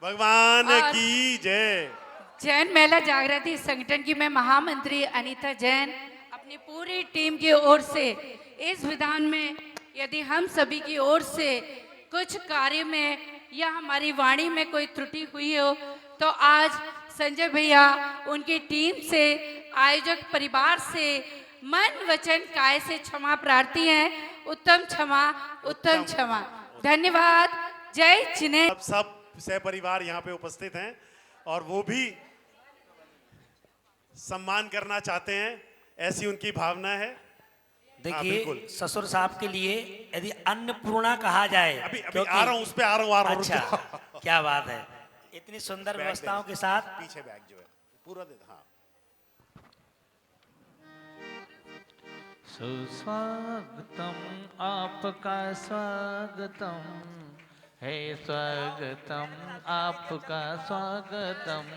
Speaker 4: भगवान की जय।
Speaker 7: जैन महिला जागृति संगठन की मैं महामंत्री अनीता जैन अपनी पूरी टीम की ओर से इस विधान में यदि हम सभी की ओर से कुछ कार्य में या हमारी वाणी में कोई त्रुटि हुई हो तो आज संजय भैया, उनकी टीम से, आयोजक परिवार से मन वचन काय से क्षमा प्रार्थी हैं। उत्तम क्षमा। धन्यवाद। जय चिन्ह।
Speaker 4: सब सह परिवार यहाँ पे उपस्थित हैं और वो भी सम्मान करना चाहते हैं, ऐसी उनकी भावना है।
Speaker 2: देखिए, ससुर साहब के लिए यदि अन्नपूर्णा कहा जाए,
Speaker 4: अभी आ रहा हूँ, उस पे आ रहा हूँ।
Speaker 2: अच्छा, क्या बात है, इतनी सुंदर व्यवस्थाओं के साथ।
Speaker 4: पीछे बैग जो है पूरा दे। हाँ,
Speaker 1: सुस्वागतम आपका स्वागतम है, स्वागतम आपका स्वागतम।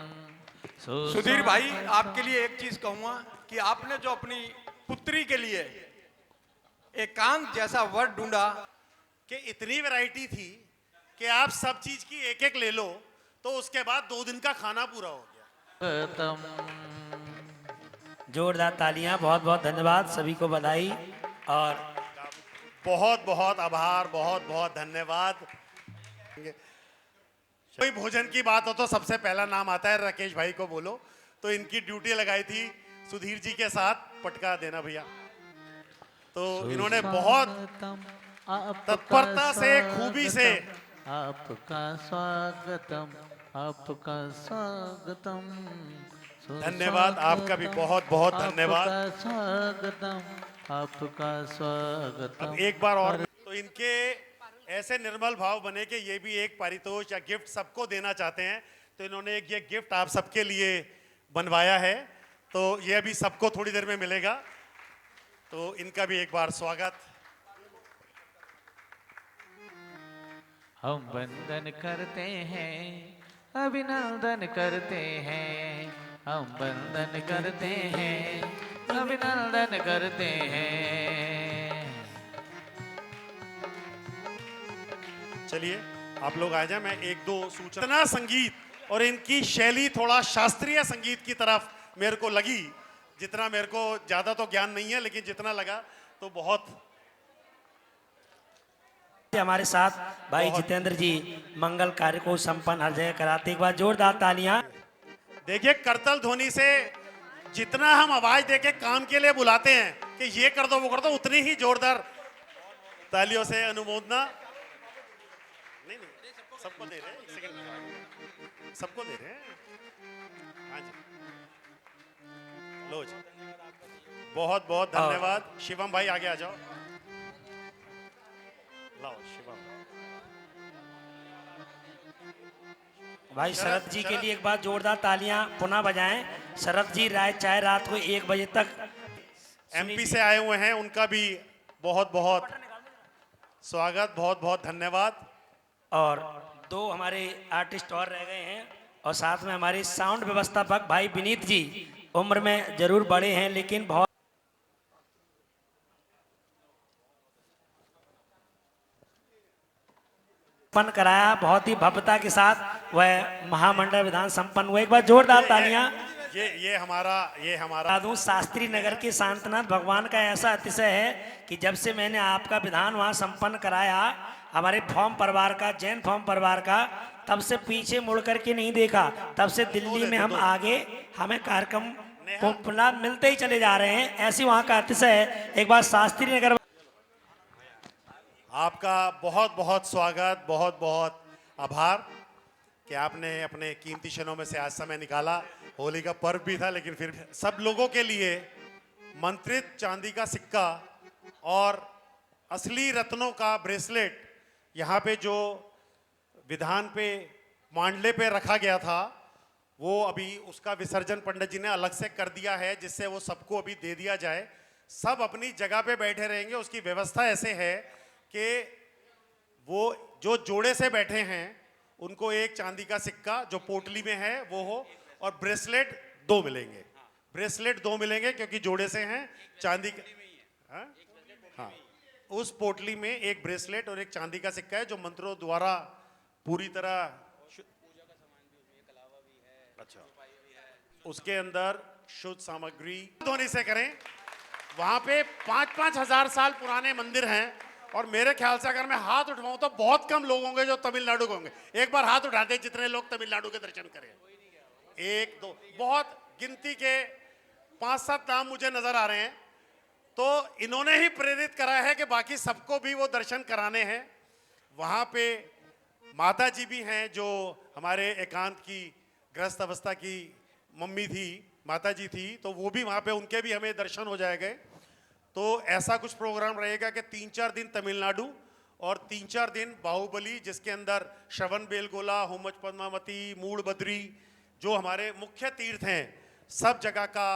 Speaker 8: सुधीर भाई, आपके लिए एक चीज कहूंगा कि आपने जो अपनी पुत्री के लिए एकांत जैसा वर्ड ढूंढा
Speaker 4: कि इतनी वैरायटी थी कि आप सब चीज की एक एक ले लो तो उसके बाद 2 दिन का खाना पूरा हो गया।
Speaker 1: स्वागतम।
Speaker 2: जोरदार तालियां, बहुत बहुत धन्यवाद, सभी को बधाई और
Speaker 4: बहुत बहुत आभार, बहुत बहुत धन्यवाद। कोई भोजन की बात हो तो सबसे पहला नाम आता है राकेश भाई को बोलो, तो इनकी ड्यूटी लगाई थी सुधीर जी के साथ। पटका देना भैया। तो इन्होंने बहुत तत्परता से, खूबी से
Speaker 1: आपका स्वागतम, आपका स्वागतम।
Speaker 4: धन्यवाद, आपका भी बहुत बहुत धन्यवाद।
Speaker 1: आपका स्वागतम, आपका स्वागतम।
Speaker 4: अब एक बार और तो इनके ऐसे निर्मल भाव बने कि ये भी एक पारितोष या गिफ्ट सबको देना चाहते हैं, तो इन्होंने एक ये गिफ्ट आप सबके लिए बनवाया है, तो ये अभी सबको थोड़ी देर में मिलेगा। तो इनका भी एक बार स्वागत।
Speaker 1: हम वंदन करते हैं, अभिनंदन करते हैं, हम वंदन करते हैं, अभिनंदन करते हैं।
Speaker 4: चलिए आप लोग आ जाए, मैं एक दो सूचना। संगीत और इनकी शैली थोड़ा शास्त्रीय संगीत की तरफ मेरे को लगी, जितना मेरे को ज्यादा तो ज्ञान नहीं है, लेकिन जितना लगा तो बहुत।
Speaker 2: हमारे साथ भाई जितेंद्र जी मंगल कार्य को संपन्न हर जगह कराते। एक बार जोरदार तालियां।
Speaker 4: देखिए, करतल ध्वनि से जितना हम आवाज देके काम के लिए बुलाते हैं कि ये कर दो वो कर दो, उतनी ही जोरदार तालियों से अनुमोदना। नहीं नहीं, सबको दे रहे हैं, एक सेकंड, सबको दे रहे हैं। हाँ जी, लो जी, बहुत बहुत धन्यवाद। शिवम भाई आगे आ जाओ, लाओ शिवम
Speaker 2: भाई शरद जी के लिए एक बार जोरदार तालियां पुनः बजाएं। शरद जी चाहे रात को 1 बजे तक
Speaker 4: एमपी से आए हुए हैं, उनका भी बहुत बहुत स्वागत, बहुत बहुत धन्यवाद।
Speaker 2: और 2 हमारे आर्टिस्ट और रह गए हैं, और साथ में हमारे साउंड व्यवस्थापक भाई विनीत जी, उम्र में जरूर बड़े हैं लेकिन बहुत संपन्न कराया, बहुत ही भव्यता के साथ वह महामंडल विधान संपन्न हुआ। एक बार जोरदार तालियां।
Speaker 4: ये हमारा
Speaker 2: बता दूं, शास्त्री नगर के शांतनाथ भगवान का ऐसा अतिशय है कि जब से मैंने आपका विधान वहां संपन्न कराया, हमारे फॉर्म परिवार का, जैन फॉर्म परिवार का, तब से पीछे मुड़ करके नहीं देखा। तब से दिल्ली में हम आगे, हमें कार्यक्रम पुनः मिलते ही चले जा रहे हैं, ऐसी वहां का अतिशय है। एक बार शास्त्री नगर
Speaker 4: आपका बहुत बहुत स्वागत, बहुत बहुत आभार कि आपने अपने कीमती क्षणों में से आज समय निकाला। होली का पर्व भी था, लेकिन फिर सब लोगों के लिए मंत्रित चांदी का सिक्का और असली रत्नों का ब्रेसलेट यहाँ पे जो विधान पे मांडले पे रखा गया था, वो अभी उसका विसर्जन पंडित जी ने अलग से कर दिया है, जिससे वो सबको अभी दे दिया जाए। सब अपनी जगह पे बैठे रहेंगे। उसकी व्यवस्था ऐसे है कि वो जो जोड़े से बैठे हैं उनको एक चांदी का सिक्का जो पोटली में है वो हो, और ब्रेसलेट 2 मिलेंगे। ब्रेसलेट 2 मिलेंगे क्योंकि जोड़े से हैं चांदी का। हाँ, उस पोटली में एक ब्रेसलेट और एक चांदी का सिक्का है जो मंत्रों द्वारा पूरी तरह। अच्छा, उसके अंदर शुद्ध सामग्री ध्वनि से करें। वहां पे 5-5 हजार साल पुराने मंदिर हैं, और मेरे ख्याल से अगर मैं हाथ उठवाऊं तो बहुत कम लोग होंगे जो तमिलनाडु के होंगे। एक बार हाथ उठाते हैं जितने लोग तमिलनाडु के दर्शन करें। 1 2 बहुत गिनती के 5-7 नाम मुझे नजर आ रहे हैं। तो इन्होंने ही प्रेरित करा है कि बाकी सबको भी वो दर्शन कराने हैं। वहां पे माता जी भी हैं जो हमारे एकांत की ग्रस्त अवस्था की मम्मी थी, माता जी थी, तो वो भी वहां पे, उनके भी हमें दर्शन हो जाएंगे। तो ऐसा कुछ प्रोग्राम रहेगा कि 3-4 दिन तमिलनाडु और 3-4 दिन बाहुबली, जिसके अंदर श्रवण बेलगोला, होमच पद्मावती, मूड़ बद्री, जो हमारे मुख्य तीर्थ हैं, सब जगह का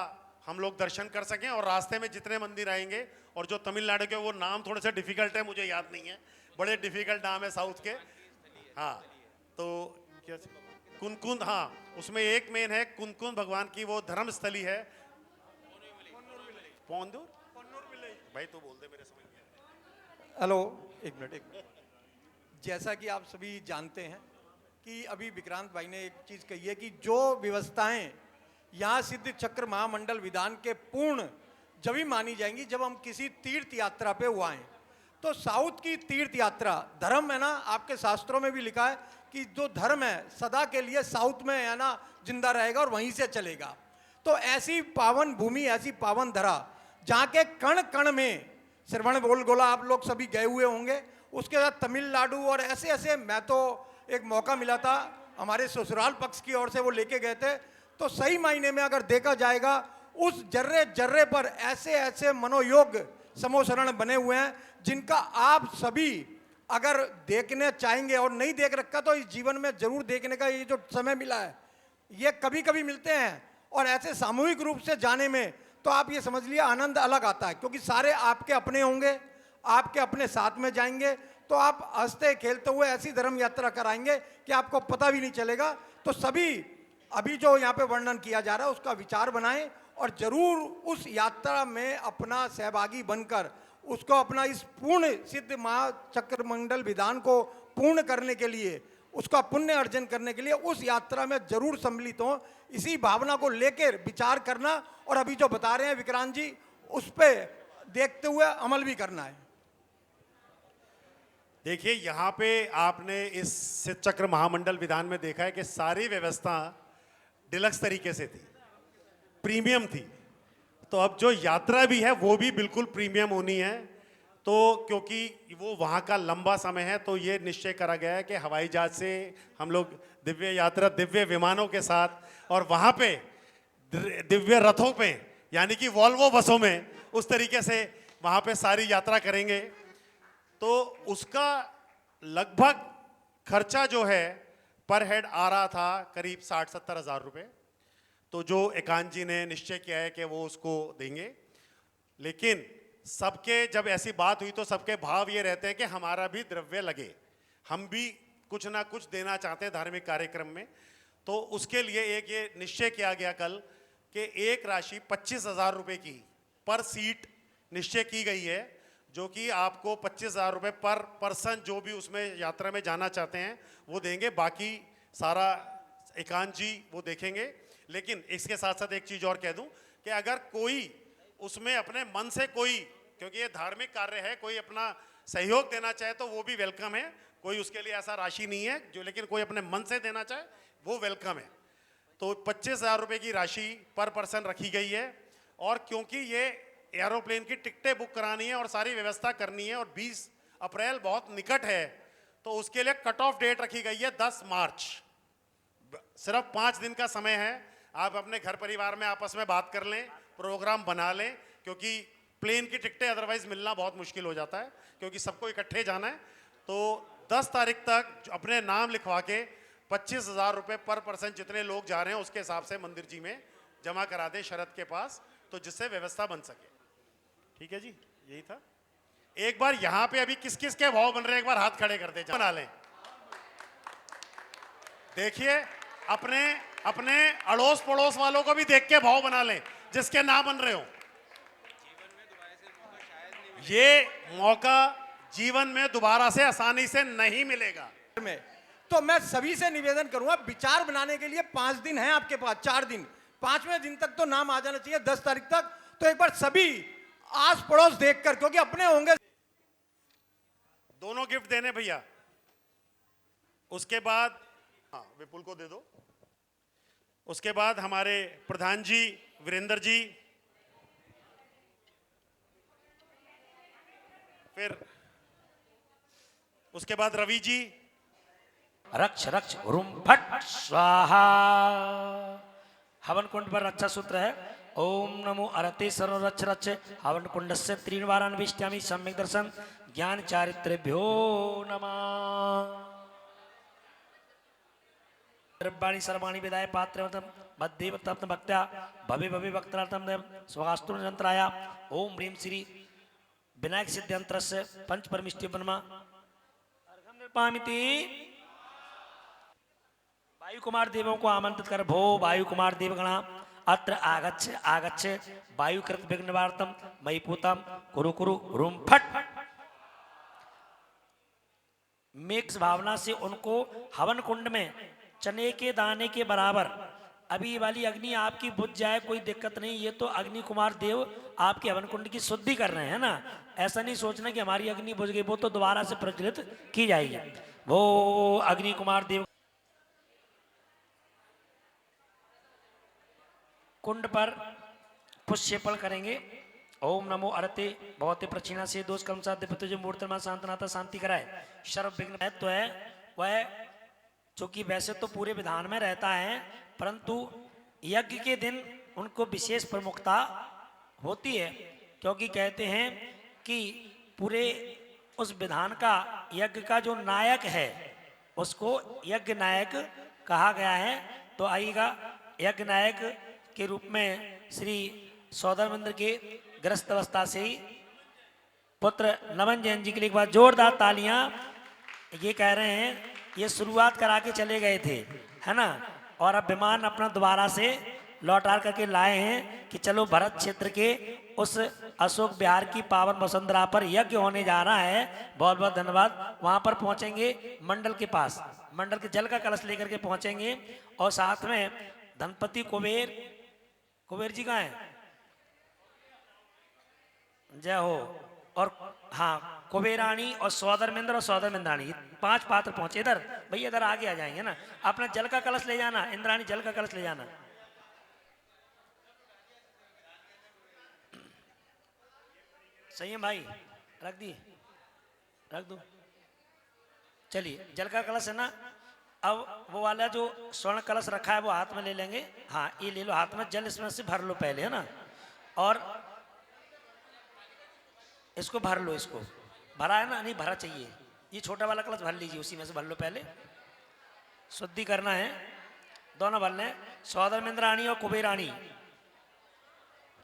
Speaker 4: हम लोग दर्शन कर सकें। और रास्ते में जितने मंदिर आएंगे और जो तमिलनाडु के वो नाम थोड़े से डिफिकल्ट है, मुझे याद नहीं है, बड़े डिफिकल्ट नाम है साउथ के। हाँ तो क्या कुनकुन, हाँ उसमें एक मेन है कुनकुन भगवान की वो धर्म स्थली है। पोंदूर भाई तो बोल दे, मेरे समझ में नहीं आया।
Speaker 8: हेलो, एक मिनट। जैसा कि आप सभी जानते हैं कि अभी विक्रांत भाई ने एक चीज कही है कि जो व्यवस्थाएं यहाँ सिद्ध चक्र महामंडल विधान के पूर्ण जब ही मानी जाएंगी जब हम किसी तीर्थ यात्रा पे हुआ हैं। तो साउथ की तीर्थ यात्रा, धर्म है ना, आपके शास्त्रों में भी लिखा है कि जो धर्म है सदा के लिए साउथ में है ना जिंदा रहेगा और वहीं से चलेगा। तो ऐसी पावन भूमि, ऐसी पावन धरा जहाँ के कण कण में श्रवण बेलगोला आप लोग सभी गए हुए होंगे, उसके बाद तमिलनाडु और ऐसे ऐसे, मैं तो एक मौका मिला था हमारे ससुराल पक्ष की ओर से वो लेके गए थे। तो सही मायने में अगर देखा जाएगा उस जर्रे जर्रे पर ऐसे ऐसे मनोयोग समोसरण बने हुए हैं जिनका आप सभी अगर देखने चाहेंगे और नहीं देख रखा तो इस जीवन में जरूर देखने का ये जो समय मिला है, ये कभी कभी मिलते हैं। और ऐसे सामूहिक रूप से जाने में तो आप ये समझ लिया आनंद अलग आता है, क्योंकि सारे आपके अपने होंगे, आपके अपने साथ में जाएंगे, तो आप हंसते खेलते हुए ऐसी धर्म यात्रा कराएंगे कि आपको पता भी नहीं चलेगा। तो सभी अभी जो यहाँ पे वर्णन किया जा रहा है उसका विचार बनाएं और जरूर उस यात्रा में अपना सहभागी बनकर उसको अपना इस पूर्ण सिद्ध महाचक्र मंडल विधान को पूर्ण करने के लिए, उसका पुण्य अर्जन करने के लिए उस यात्रा में जरूर सम्मिलित हो। इसी भावना को लेकर विचार करना और अभी जो बता रहे हैं विक्रांत जी उस पे देखते हुए अमल भी करना है।
Speaker 4: देखिए यहाँ पे आपने इस सिद्ध चक्र महामंडल विधान में देखा है कि सारी व्यवस्था डिलक्स तरीके से थी, प्रीमियम थी। तो अब जो यात्रा भी है वो भी बिल्कुल प्रीमियम होनी है। तो क्योंकि वो वहाँ का लंबा समय है तो ये निश्चय करा गया है कि हवाई जहाज से हम लोग दिव्य यात्रा, दिव्य विमानों के साथ और वहाँ पे दिव्य रथों पे यानी कि वॉल्वो बसों में उस तरीके से वहाँ पे सारी यात्रा करेंगे। तो उसका लगभग खर्चा जो है पर हेड आ रहा था करीब 60-70 हज़ार रुपये। तो जो एकांत जी ने निश्चय किया है कि वो उसको देंगे, लेकिन सबके जब ऐसी बात हुई तो सबके भाव ये रहते हैं कि हमारा भी द्रव्य लगे, हम भी कुछ ना कुछ देना चाहते हैं धार्मिक कार्यक्रम में। तो उसके लिए एक ये निश्चय किया गया कल कि एक राशि 25,000 रुपये की पर सीट निश्चय की गई है, जो कि आपको 25,000 रुपये पर पर्सन जो भी उसमें यात्रा में जाना चाहते हैं वो देंगे, बाकी सारा एकांत जी वो देखेंगे। लेकिन इसके साथ साथ एक चीज़ और कह दूं कि अगर कोई उसमें अपने मन से कोई, क्योंकि ये धार्मिक कार्य है, कोई अपना सहयोग देना चाहे तो वो भी वेलकम है। कोई उसके लिए ऐसा राशि नहीं है जो, लेकिन कोई अपने मन से देना चाहे वो वेलकम है। तो 25,000 रुपये की राशि पर पर्सन रखी गई है। और क्योंकि ये एरोप्लेन की टिकटें बुक करानी है और सारी व्यवस्था करनी है और 20 अप्रैल बहुत निकट है, तो उसके लिए कट ऑफ डेट रखी गई है 10 मार्च। सिर्फ 5 दिन का समय है। आप अपने घर परिवार में आपस में बात कर लें, प्रोग्राम बना लें, क्योंकि प्लेन की टिकटें अदरवाइज मिलना बहुत मुश्किल हो जाता है, क्योंकि सबको इकट्ठे जाना है। तो 10 तारीख तक अपने नाम लिखवा के 25,000 रुपये पर पर्सन जितने लोग जा रहे हैं उसके हिसाब से मंदिर जी में जमा करा दें शरद के पास, तो जिससे व्यवस्था बन सके। ठीक है जी, यही था। एक बार यहाँ पे अभी किस किस के भाव बन रहे हैं, एक बार हाथ खड़े कर दे, बना लें। देखिए अपने अपने अड़ोस पड़ोस वालों को भी देख के भाव बना लें जिसके ना बन रहे हो। ये मौका जीवन में दोबारा से आसानी से नहीं मिलेगा।
Speaker 8: तो मैं सभी से निवेदन करूंगा, विचार बनाने के लिए 5 दिन है आपके पास, 4 दिन, 5वें दिन तक तो नाम आ जाना चाहिए 10 तारीख तक। तो एक बार सभी आस पड़ोस देखकर, क्योंकि अपने होंगे,
Speaker 4: दोनों गिफ्ट देने भैया। उसके बाद हाँ विपुल को दे दो। उसके बाद हमारे प्रधान जी वीरेंद्र जी, फिर उसके बाद रवि जी।
Speaker 2: रक्ष रक्ष हुरुम फट स्वाहा। हवन कुंड पर अच्छा सूत्र है, ओम नमो अरते सर्व रक्ष रक्ष। हवन कुंड से 3 वारान विष्टामी सम्यक दर्शन ज्ञान चारित्र्यभ्यो नमः। द्रव्याणि सर्वाणि विदाय पात्रवतम मध्येव तप्त भक्त्या भवे भवे भक्तार्थम स्वगास्तुन यंत्राया। ओम ह्रीं श्री विनायक सिद्ध्यंत्रस्य पंच परमिष्टि बनमा अर्घम निर्पामिति। वायु कुमार देवों को आमंत्रित कर भो वायु कुमार देवगणा अत्र आगच्छ आगच्छ वायुकृत विघ्नवार्तम मयि पूतम कुरु कुरु रूम फट। मेघ भावना से उनको हवन कुंड में चने के दाने के बराबर, अभी वाली अग्नि आपकी बुझ जाए कोई दिक्कत नहीं, ये तो अग्नि कुमार देव आपके हवन कुंड की शुद्धि कर रहे हैं ना। ऐसा नहीं सोचना कि हमारी अग्नि बुझ गई, वो तो दोबारा से प्रज्वलित की जाएगी। वो अग्नि कुमार देव कुंड पर पुष्पेपण करेंगे। ओम नमो अरते भगवते प्रक्षिणा से दोष कर्म साध्य पितृज मूर्तिमा शांतनाथा शांति कराए। सर्व विघ्न तो है वह, चूंकि वैसे तो पूरे विधान में रहता है, परंतु यज्ञ के दिन उनको विशेष प्रमुखता होती है, क्योंकि कहते हैं कि पूरे उस विधान का यज्ञ का जो नायक है उसको यज्ञ नायक कहा गया है। तो आइएगा, यज्ञ नायक के रूप में श्री सौदामिंद्र के ग्रस्त अवस्था से ही पुत्र नमन जैन जी के लिए एक बार जोरदार तालियां। ये कह रहे हैं ये शुरुआत करा के चले गए थे, है ना, और अब विमान अपना दोबारा से लौटा करके लाए हैं कि चलो भरत क्षेत्र के उस अशोक बिहार की पावन वसुंधरा पर यज्ञ होने जा रहा है। बहुत बहुत धन्यवाद। वहां पर पहुंचेंगे मंडल के पास, मंडल के जल का कलश लेकर के पहुंचेंगे, और साथ में धनपति कुबेर जी कहाँ है, जय हो, और हाँ कुबेरानी और सौदरमिंद्र और सौदरमिंद्राणी, 5 पात्र पहुंचे। इधर भैया, इधर आगे आ जाएंगे ना। अपना जल का कलश ले जाना, इंद्राणी जल का कलश ले जाना। सही है भाई, रख दी, रख दो। चलिए, जल का कलश है ना। अब वो वाला जो स्वर्ण कलश रखा है वो हाथ में ले लेंगे। हाँ, ये ले लो हाथ में, जल इसमें से भर लो पहले, है ना, और इसको भर लो। इसको भरा है ना, नहीं भरा चाहिए, ये छोटा वाला कलश भर लीजिए, उसी में से भर लो पहले। शुद्धि करना है, दोनों भर लें, सौदरमिंद्राणी और कुबेरानी,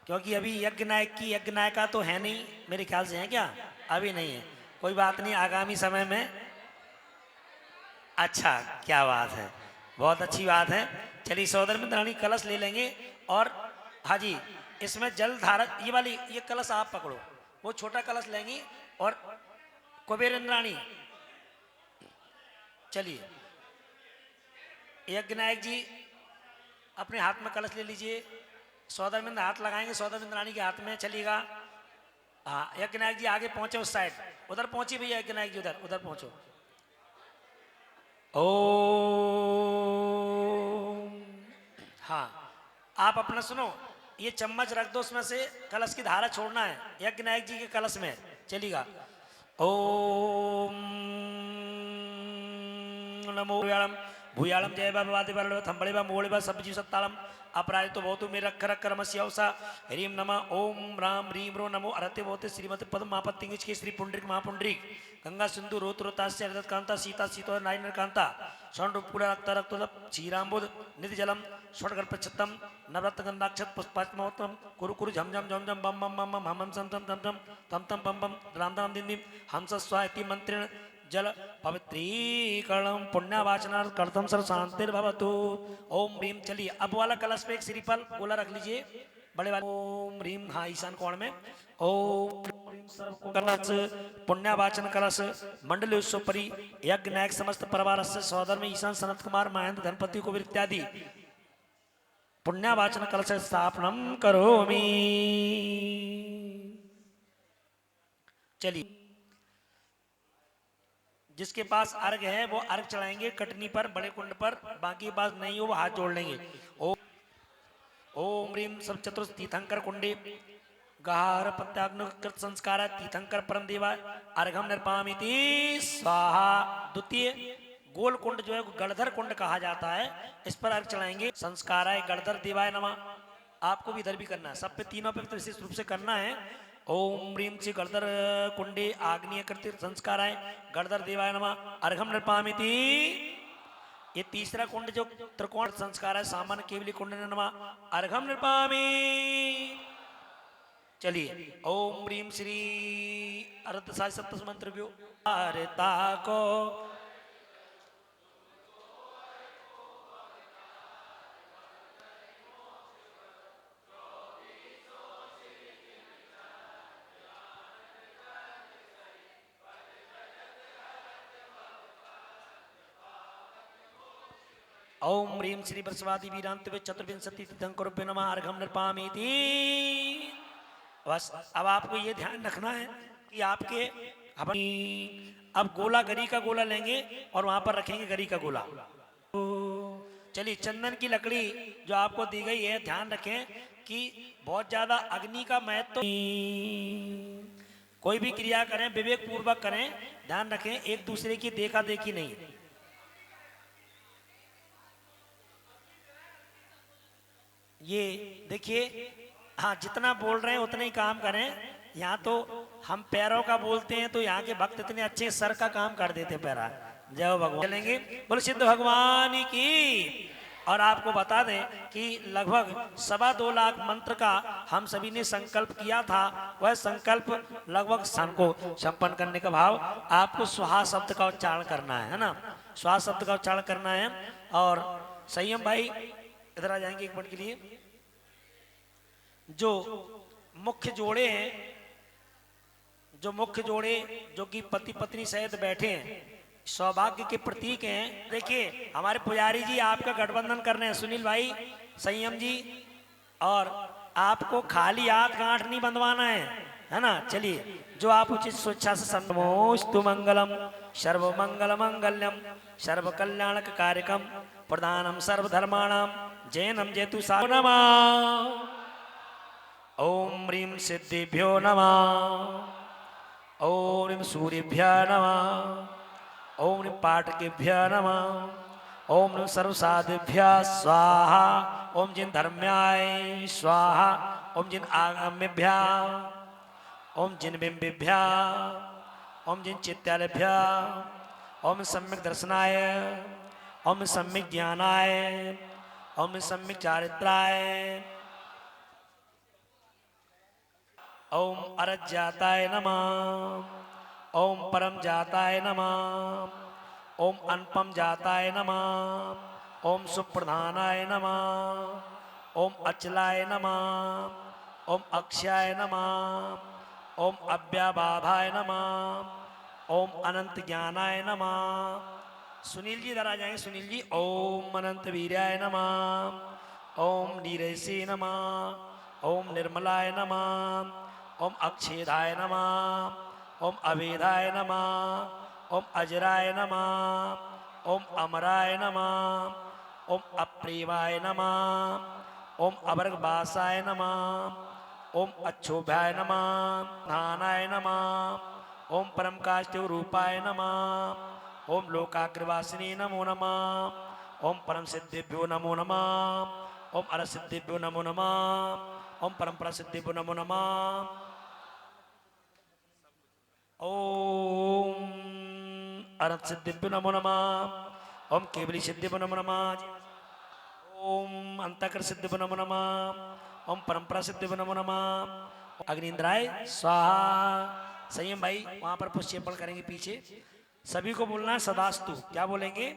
Speaker 2: क्योंकि अभी यज्ञ नायक की यज्ञ नायिका तो है नहीं, मेरे ख्याल से है क्या, अभी नहीं है, कोई बात नहीं, आगामी समय में। अच्छा, क्या बात है, बहुत अच्छी बात है। चलिए, सौदरमिंद्राणी कलश ले लेंगे, और हाँ जी, इसमें जल धारा, ये वाली ये कलश आप पकड़ो, वो छोटा कलश लेंगी, और कुबेरेंद्राणी, चलिए यज्ञ नायक जी अपने हाथ में कलश ले लीजिए, सौदरमिंद्र हाथ लगाएंगे सौदरमिंद्राणी के हाथ में, चलिएगा। हाँ, यज्ञ नायक जी आगे पहुंचे, उस साइड, उधर पहुंची भैया, यज्ञ नायक जी उधर उधर पहुंचो। ओ हाँ, आप अपना सुनो, ये चम्मच रख दो, उसमें से कलश की धारा छोड़ना है यज्ञ नायक जी के कलश में, चलिएगा। ओम नमो भूयालम भूयालम जय बाबा देवालय थंबड़े बा मोड़े बा सब जीव सत्तालम अपराध तो बहुत मेरे अक्षर कर्मस्यवसा ह्रीम नमः ओम राम ह्रीम रो नमो अरते बहुत श्रीमती पद्म महापत्तिंग के श्री पुंडरिक महापुंडरिक गंगा सिंधु रोत रोतास्य हृदय कांता सीता सीतो नारायण कांता स्वर्ण पूरा रक्त रक्त क्षीरांबुद निधि जलम स्वर्गर प्रच्छतम नवरत्न गंधाक्षत पुष्पात्मोत्तम कुरु कुरु झम झम झम झम बम बम बम बम हम सम सम तम तम तम तम बम बम राम राम दिन दिन हम स्वाति मंत्रेण जल पवित्रीकरणम पुण्यवाचनार्थ कर्तम सर्व शांतिर्भवतु ओम ह्रीम। चलिए, अब वाला कलश पे एक श्रीफल गोला रख लीजिए, बड़े वाले ओम ह्रीम, हाँ ईशान कोण में ओम कलश पुण्यवाचन कलश मंडलोत्सवपरि यज्ञ नायक समस्त परिवार से सौदर में ईशान सनत कुमार महेंद्र धनपति कुबेर इत्यादि पुण्यवाचन कलश स्थापनम करोमि। चलिए, जिसके पास अर्घ है वो अर्घ चढ़ाएंगे कटनी पर, बड़े कुंड पर, बाकी पास नहीं हो वो हाथ जोड़ लेंगे। ओम ह्रीम सब चतुर्थ तीर्थंकर कुंडे गहार प्रत्याग्नकृत संस्कार तीर्थंकर परम देवा अर्घम निर्पामिति स्वाहा। द्वितीय गोल कुंड जो है गणधर कुंड कहा जाता है, इस पर अर्घ चढ़ाएंगे। संस्काराय गणधर देवाय नमः। आपको भी इधर भी करना है, सब पे तीनों पे विशेष रूप से करना है। ओम ह्रीम से गणधर कुंडे आग्नेय कृत्य संस्काराय गणधर देवाय नमः अर्घम निर्पामिति। ये तीसरा कुंड जो त्रिकोण संस्कार है सामान्य केवली कुंड नमः अर्घम निर्पामि। चलिए ओम ह्रीम श्री अर्थ साई सप्तस मंत्र व्यो आरता को ओम ह्रीम श्री बृहस्पति वीरांत चतुर्विंशति तीर्थंकरुभ्यो नमः अर्घम नृपामीति। बस अब आपको ये ध्यान रखना है कि आपके अब गोला गरी का गोला लेंगे और वहां पर रखेंगे गरी का गोला। तो चलिए चंदन की लकड़ी जो आपको दी गई है ध्यान रखें कि बहुत ज्यादा अग्नि का महत्व कोई भी क्रिया करें विवेक पूर्वक करें, ध्यान रखें एक दूसरे की देखा देखी नहीं। ये देखिए, हाँ जितना बोल रहे हैं उतना ही काम करें। यहाँ तो हम पैरों का बोलते हैं तो यहाँ के भक्त इतने अच्छे सर का काम कर देते पैरा। जय भगवान। चलेंगे बोल सिद्ध भगवान की। और आपको बता दें कि लगभग 2.25 लाख मंत्र का हम सभी ने संकल्प किया था। वह संकल्प लगभग सन को संपन्न करने का भाव आपको स्वाहा शब्द का उच्चारण करना है ना, स्वाहा शब्द का उच्चारण करना है। और संयम भाई इधर आ जाएंगे एक मिनट के लिए। जो मुख्य जोड़े हैं, जो मुख्य जोड़े जो कि पति पत्नी सहित बैठे हैं, सौभाग्य के प्रतीक हैं। देखिए हमारे पुजारी जी आपका गठबंधन कर रहे हैं, सुनील भाई, संयम जी, और आपको खाली हाथ गांठ नहीं बंधवाना है ना। चलिए जो आप उचित स्वेच्छा से संतमोस्तु मंगलम सर्व मंगल मंगल्यम सर्व कल्याणक कार्यक्रम प्रधानम सर्वधर्माणाम जैनम जेतु सा नमः। ओम ह्रीं सिद्धिभ्यो नमः। ओम ह्रीं सूर्यभ्यः नमः। ओम ह्रीं पाठकेभ्यः नमः। ओम ह्रीं सर्वसाधुभ्यः स्वाहा। ओम जिन धर्म्याय स्वाहा। ओम जिन आगम्यभ्यः, ओम जिन बिंबिभ्यः, ओम जिन चित्तालभ्यः, ओम सम्यक दर्शनाय, ओम सम्यक ज्ञानाय, ओम सम्यक चारित्राय, ओम अरज जाताय नमः। ओम परम जाताय नमः। ओम अनुपम जाताय नमः। ओम सुप्रधानाय नमः। ओम अचलाय नमः। ओम अक्षयाय नमः। ओम अव्याबाधाय नमः। ओम अनंत ज्ञानाय नमः। सुनील जी इधर आ जाएंगे, सुनील जी। ओम अनंत वीर्याय नमः। ओम नीरसे नमः। ओम निर्मलाय नमः। ओम अक्षेधाय नमः। ओम अवेधाय नमः। ओम अजराय नमः। ओम अमराय नमः। ओम अप्रेमाय नमः। ओम अवर्गवासाय नमः। ओम अच्छोभ्याय नमः। नानाय नमः। ओम परम काष्ठ्य रूपाय नमः। ओम लोकाग्रवासिनी नमो नमः। ओम परम सिद्धिभ्यो नमो नमः। ओम अर सिद्धिभ्यो नमो नमः। ओम परम सिद्धिभ्यो नमो नमः। ओम अरत सिद्धिभ्यो नमो नमः। ओम केवली सिद्धिभ्यो नमो नमः। ओम अंतकर सिद्धिभ्यो नमो नमः। ओम परंपरा सिद्धिभ्यो नमो नमः। अग्निंद्राय स्वाहा। संयम भाई वहां पर पुष्पण करेंगे पीछे। सभी को बोलना है सदास्तु। क्या बोलेंगे?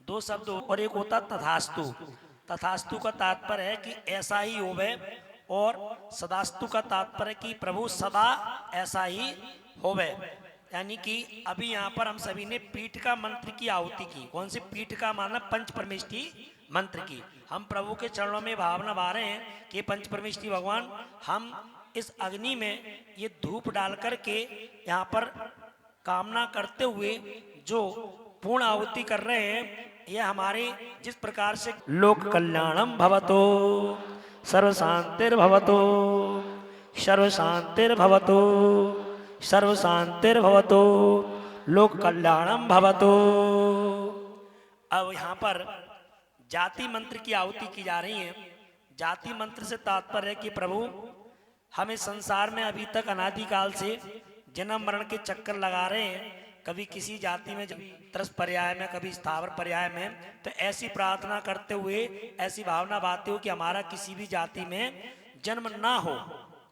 Speaker 2: 2 शब्द और एक होता तथास्तु। तथास्तु का तात्पर्य है कि ऐसा ही होवे, और सदास्तु का तात्पर्य कि प्रभु सदा ऐसा ही होवे। यानी कि अभी यहाँ पर हम सभी ने पीठ का मंत्र की आहुति की। कौन सी पीठ का? माना पंच परमेष्ठी मंत्र की। हम प्रभु के चरणों में भावना भा रहे हैं कि पंच परमेष्ठी भगवान, हम इस अग्नि में ये धूप डाल करके यहाँ पर कामना करते हुए जो पूर्ण आहुति कर रहे हैं, ये हमारे जिस प्रकार से लोक कल्याणम भवतो, सर्व शांतिर्भवतो, सर्व शांतिर्भवतो, सर्व शांतिर्भवतो, लोक कल्याणम भवतो। अब यहाँ पर जाति मंत्र की आहुति की जा रही है। जाति मंत्र से तात्पर्य है कि प्रभु हमें संसार में अभी तक अनादिकाल से जन्म मरण के चक्कर लगा रहे हैं, कभी किसी जाति में, त्रस पर्याय में, कभी स्थावर पर्याय में। तो ऐसी प्रार्थना करते हुए, ऐसी भावना बाते हो कि हमारा किसी भी जाति में जन्म ना हो,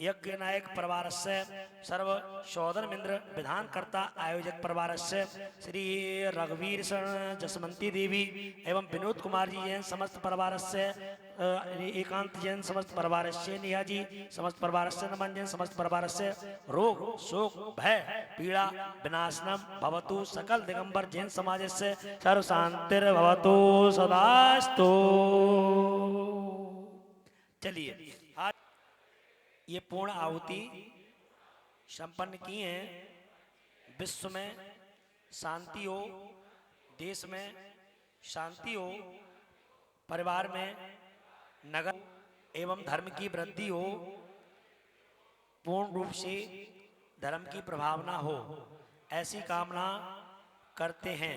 Speaker 2: यज्ञ नायक परिवारस्य सर्व शोधन मिंद्र विधानकर्ता आयोजक परिवारस्य श्री रघुवीर शरण जसवंती देवी एवं विनोद कुमार जी जैन समस्त परिवारस्य एकांत जैन समस्त परिवारस्य नेहा जी समस्त परिवारस्य नमन जैन समस्त परिवारस्य रोग शोक भय पीड़ा विनाशनम भवतु सकल दिगंबर जैन समाजस्य सर्व शांतिर्भवतु सदास्तु। चलिए आज ये पूर्ण आहुति संपन्न की है। विश्व में शांति हो, देश में शांति हो, परिवार में नगर एवं धर्म की वृद्धि हो, पूर्ण रूप से धर्म की प्रभावना हो, ऐसी कामना करते हैं।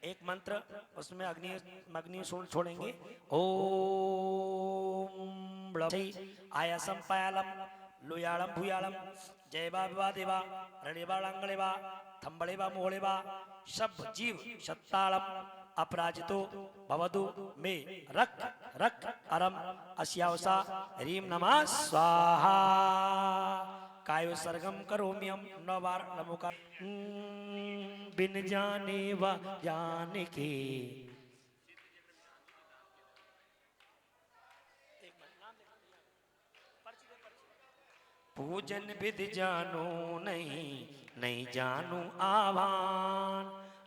Speaker 2: एक मंत्र उसमें अग्नि छोड़ेंगे। ओम आयासम पायालम लुयालम भूयालम जयवा विवा देवा रणेवा लांगलेवा थम्बड़ेवा मोहलेवा सब जीव सत्तालम अपराजितो भवतु मे रक रक अरम अस्यावसा ह्रीम नमः स्वाहा। कायो सर्गम करोम्यम 9 बार नमोकार बिन जाने व जाने के। पूजन विधि जानो नहीं नहीं जानू आह्वान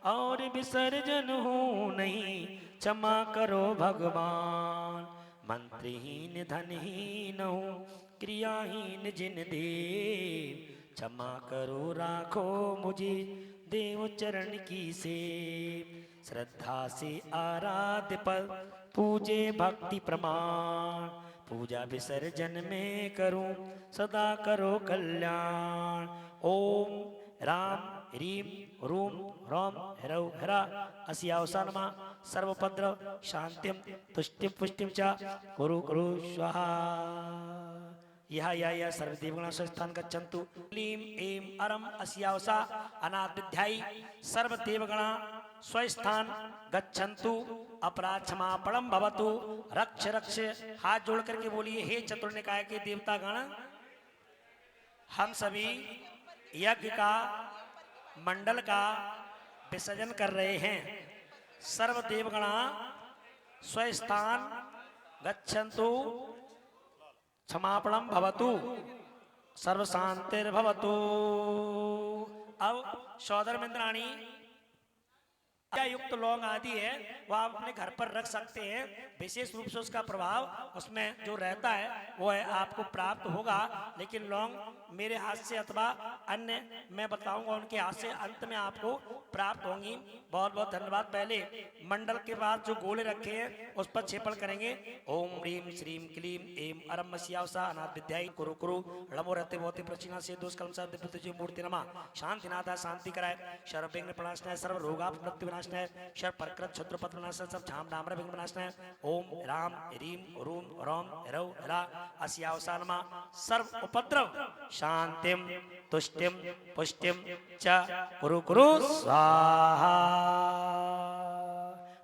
Speaker 2: और विसर्जन हूँ नहीं क्षमा करो भगवान। मंत्रहीन धनहीन हूँ क्रियाहीन जिन दे क्षमा करो राखो मुझे देव चरण की से। श्रद्धा से आराध्य पद पूजे भक्ति प्रमाण पूजा विसर्जन में करूं सदा करो कल्याण। ओम राम ह्रीम रूम रोम ह्रौ ह्रा अस्यावसा नमः सर्वपद्रव शांतिम तुष्टिम पुष्टिम च कुरु कुरु स्वाहा। यह सर्वदेवगणा स्वस्थान गच्छन्तु। क्लीम एम अरम अस्यावसा अनादिध्यायी सर्वदेवगणा स्वस्थान गच्छन्तु। अपराध क्षमापणम भवतु। रक्ष रक्ष हाथ जोड़ करके बोलिए, हे चतुर निकाय के देवता गण, हम सभी यज्ञ का मंडल का विसर्जन कर रहे हैं। सर्व देवगणा स्वस्थान गच्छन्तु। क्षमापणम भवतु सर्व शांतिर्भवतु। अब सौदर मिंद्राणी युक्त लौंग आदि है वह आप अपने घर पर रख सकते हैं। विशेष रूप से उसका प्रभाव उसमें जो रहता है वो है आपको प्राप्त होगा, लेकिन लौंग मेरे हाथ से अथवा अन्य मैं बताऊंगा उनके हाथ से अंत में आपको प्राप्त होंगी। बहुत बहुत धन्यवाद। पहले मंडल के बाद जो गोले रखे हैं उस पर छेपण करेंगे। ओम ह्रीम श्रीम क्लीम एम अरम मस्यावसा अनाथ विद्याय कुरु कुरु लमो रहते बहुत प्रचीना से दोष कलम सा मूर्ति नमा शांतिनाथा शांति कराए सर्व विघ्न प्रणाशनाय सर्व रोगाप मृत्यु विनाशनाय सर्व प्रकृत क्षत्र पत्र विनाशनाय सब झाम डामर विघ्न विनाशनाय। ओम राम ह्रीम रूम रोम रौ रा अस्यावसा नमः सर्व उपद्रव शांतिम तुष्टिम पुष्टिम च कुरु कुरु स्वाहा।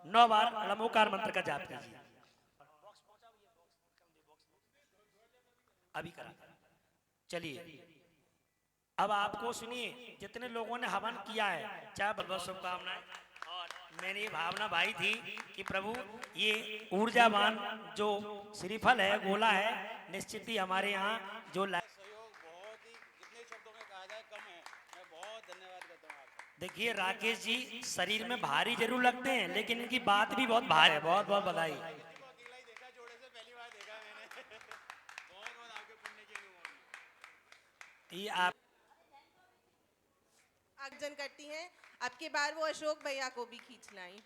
Speaker 2: 9 बार लमोकार मंत्र का जाप कीजिए। अभी करा। चलिए अब आपको सुनिए, जितने लोगों ने हवन किया है चाहे बहुत बहुत शुभकामनाएं। और मैंने ये भावना भाई थी कि प्रभु ये ऊर्जावान जो श्रीफल है गोला है निश्चित ही हमारे यहाँ जो
Speaker 3: सहयोग बहुत ही जितने शब्दों में कहा जाए कम है। मैं बहुत धन्यवाद करता हूँ आपका।
Speaker 2: देखिए राकेश जी शरीर में भारी जरूर लगते हैं लेकिन इनकी बात भी बहुत भारी है। बहुत बहुत बधाई।
Speaker 3: इनको अकेला ही देखा, जोड़े से पहली बार देखा मैंने। बहुत बहुत आपके पुण्य की अनुमोदन।
Speaker 2: ये आप
Speaker 9: आयोजन करती हैं। अब की बार वो अशोक भैया को भी खींच लाई।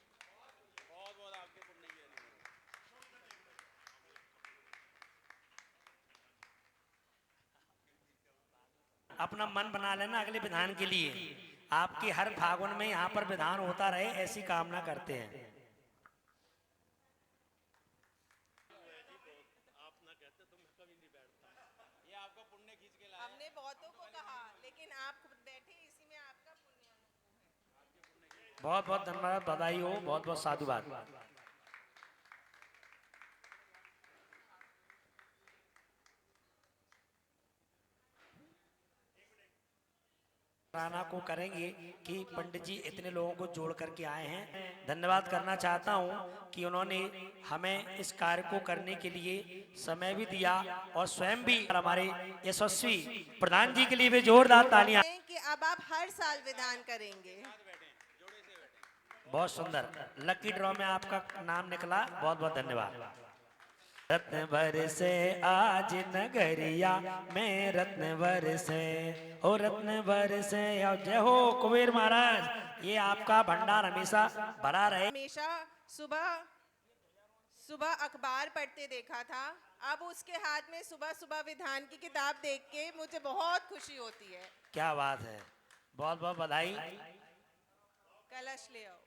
Speaker 3: बहुत बहुत आपके पुण्य की अनुमोदन।
Speaker 2: अपना मन बना लेना अगले विधान के लिए। आपके हर फागुन में यहाँ पर विधान होता रहे ऐसी कामना करते हैं।
Speaker 3: ये आपका पुण्य खींच के लाया।
Speaker 9: हमने बहुतों को कहा लेकिन आप खुद बैठे इसी में आपका पुण्य है।
Speaker 2: बहुत बहुत धन्यवाद, बधाई हो, बहुत बहुत साधुवाद। सराहना को करेंगे कि पंडित जी इतने लोगों को जोड़ करके आए हैं। धन्यवाद करना चाहता हूं कि उन्होंने हमें इस कार्य को करने के लिए समय भी दिया और स्वयं भी हमारे यशस्वी प्रधान जी के लिए भी जोरदार तालियां।
Speaker 9: कि अब आप हर साल विधान करेंगे।
Speaker 2: बहुत सुंदर, लकी ड्रॉ में आपका नाम निकला, बहुत बहुत धन्यवाद। रत्न भर से आज नगरिया में रत्न भर से, हो रत्न भर से, और जय हो कुबेर महाराज, ये आपका भंडार हमेशा भरा रहे।
Speaker 9: हमेशा सुबह सुबह अखबार पढ़ते देखा था, अब उसके हाथ में सुबह सुबह विधान की किताब देख के मुझे बहुत खुशी होती है।
Speaker 2: क्या बात है, बहुत बहुत बधाई।
Speaker 9: कलश ले आओ।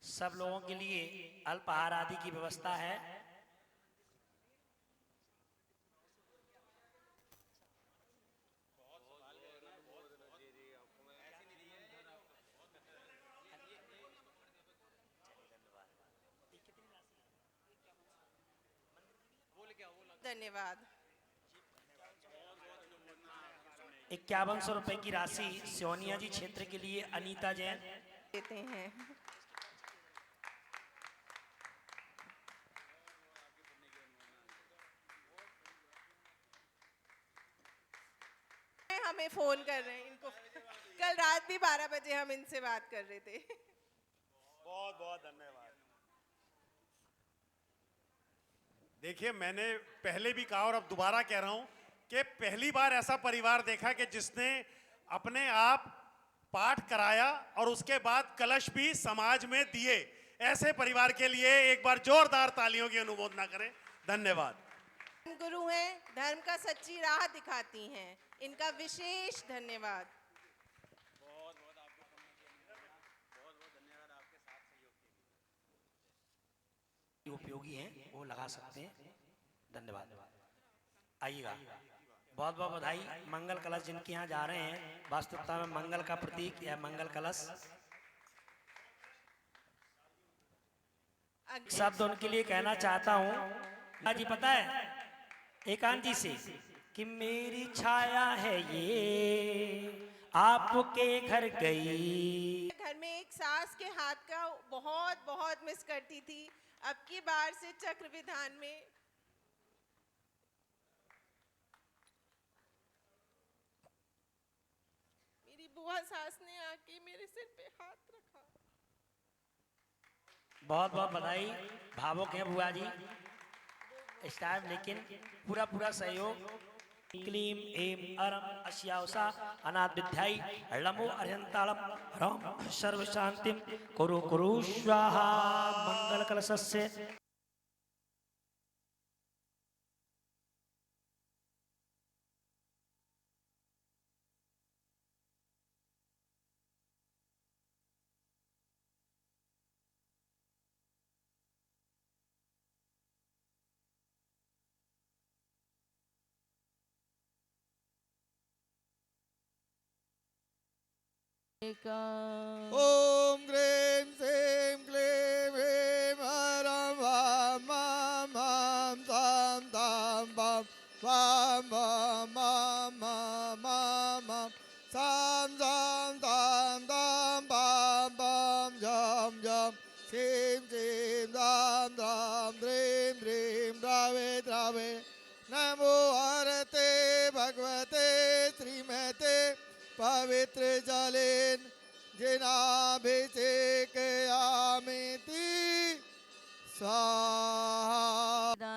Speaker 2: सब लोगों के लिए अल्पाहार आदि की व्यवस्था है।
Speaker 9: धन्यवाद।
Speaker 2: 5100 रुपए की राशि सोनिया जी क्षेत्र के लिए अनीता जैन
Speaker 9: देते हैं। हमें फोन कर रहे हैं इनको, कल रात भी 12 बजे हम इनसे बात कर रहे थे।
Speaker 4: बहुत बहुत धन्यवाद। देखिए, मैंने पहले भी कहा और अब दोबारा कह रहा हूं कि पहली बार ऐसा परिवार देखा कि जिसने अपने आप पाठ कराया और उसके बाद कलश भी समाज में दिए। ऐसे परिवार के लिए एक बार जोरदार तालियों की अनुमोदना करें। धन्यवाद।
Speaker 9: गुरु हैं, धर्म का सच्ची राह दिखाती हैं, इनका विशेष धन्यवाद।
Speaker 2: उपयोगी हैं वो लगा सकते हैं। धन्यवाद। आइएगा, बहुत बहुत बधाई। मंगल कलश जिनके यहाँ जा रहे हैं, वास्तविकता में मंगल का प्रतीक या मंगल कलश। शब्द उनके लिए कहना चाहता हूँ जी, पता है एकांत जी से कि मेरी छाया है ये आपके घर गई।
Speaker 9: घर में एक सास के हाथ का बहुत बहुत मिस करती थी। अब की बार से चक्र विधान में मेरी बुआ सास ने आके मेरे सिर पे हाथ रखा।
Speaker 2: बहुत बहुत बधाई। भावुक हैं बुआ जी इस टाइम, लेकिन पूरा पूरा सहयोग। क्लीम एम अरम अश्यावसा अनाथ विद्याई लमो अर्यंतालम राम सर्व शांतिम कुरु कुरु स्वाहा। मंगल कलशस्य
Speaker 3: ओम ग्रीं श्रीं क्लीं ह्रीं हरं वां मां मां तां तां वां वां वां मां मां मां मां सां सां तां तां वां वां जं जं श्रीं श्रीं दां दां द्रीं द्रीं द्रावे द्रावे। नमो हरते भगवते श्रीमते पवित्र जलेन जिनाभिषेकयामिति स्वाहा।